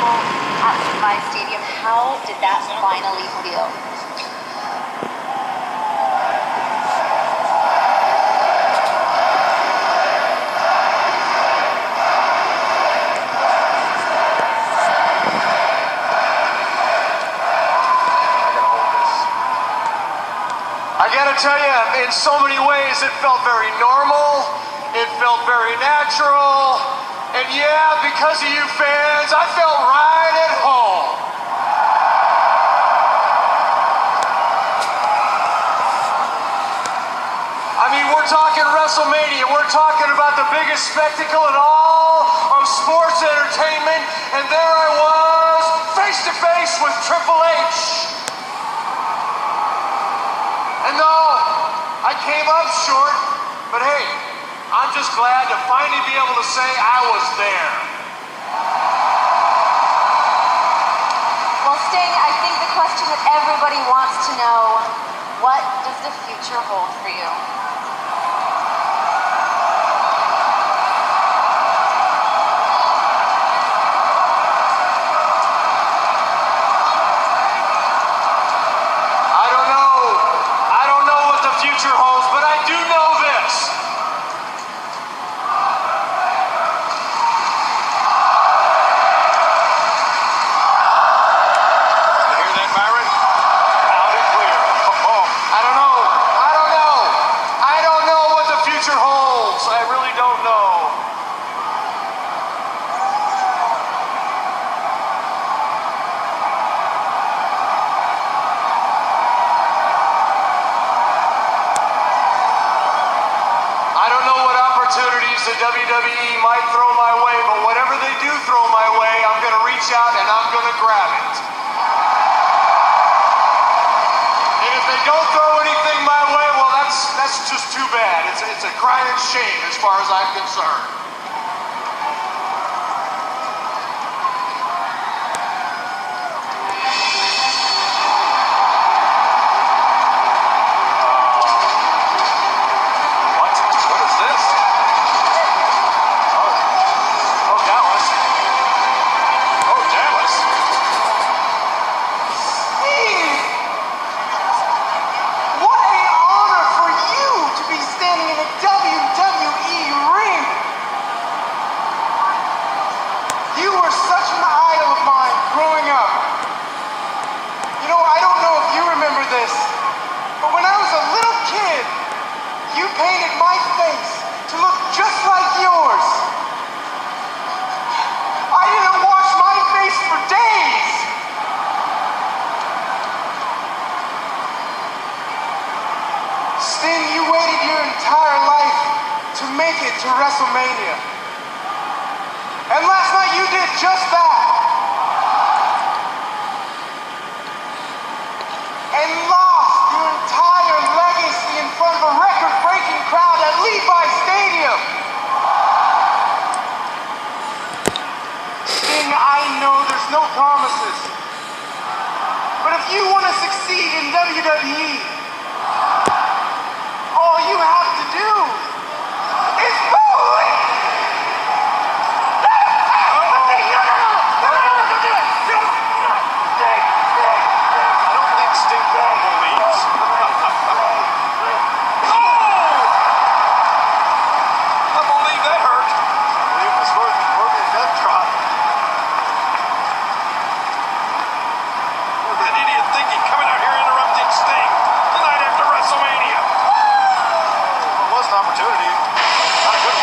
Speaker 7: spectacle at Levi Stadium. How did that finally feel?
Speaker 8: I gotta tell you, in so many ways, it felt very normal, it felt very natural, and yeah, because of you fans, I felt right at home. I mean, we're talking WrestleMania, we're talking about the biggest spectacle in all of sports entertainment, and there I was, face to face with Triple H. And no, I came up short, but hey, I'm just glad to finally be able to say I was there.
Speaker 7: Well, Sting, I think the question that everybody wants to know, what does the future hold for you?
Speaker 8: Holds, but I do know this. You hear that, Byron? Loud and clear. I don't know. I don't know what the future holds. I really don't know. Opportunities the WWE might throw my way, but whatever they do throw my way, I'm going to reach out and I'm going to grab it. And if they don't throw anything my way, well, that's just too bad. It's a crying shame as far as I'm concerned. Sting, you waited your entire life to make it to WrestleMania. And last night you did just that. And lost your entire legacy in front of a record-breaking crowd at Levi Stadium. Sting, I know there's no promises. But if you want to succeed in WWE, all you have to do is believe! I don't think Sting believes. I believe that hurt. I believe it was worth a death drop. What that idiot thinking coming out here interrupting Sting the night after WrestleMania? It was an opportunity. Not a good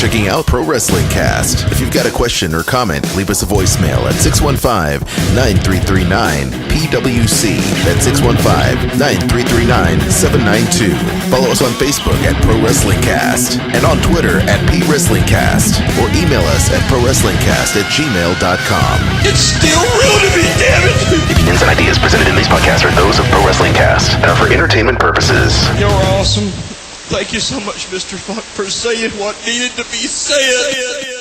Speaker 9: checking out Pro Wrestling Cast. If you've got a question or comment, leave us a voicemail at 615-9339-PWC. That's 615-9339-792. Follow us on Facebook at Pro Wrestling Cast and on Twitter at PWrestlingCast, or email us at ProWrestlingCast@gmail.com.
Speaker 3: It's still real to me, damn it!
Speaker 5: The opinions and ideas presented in these podcasts are those of Pro Wrestling Cast and are for entertainment purposes.
Speaker 3: You're awesome. Thank you so much, Mr. Funk, for saying what needed to be said.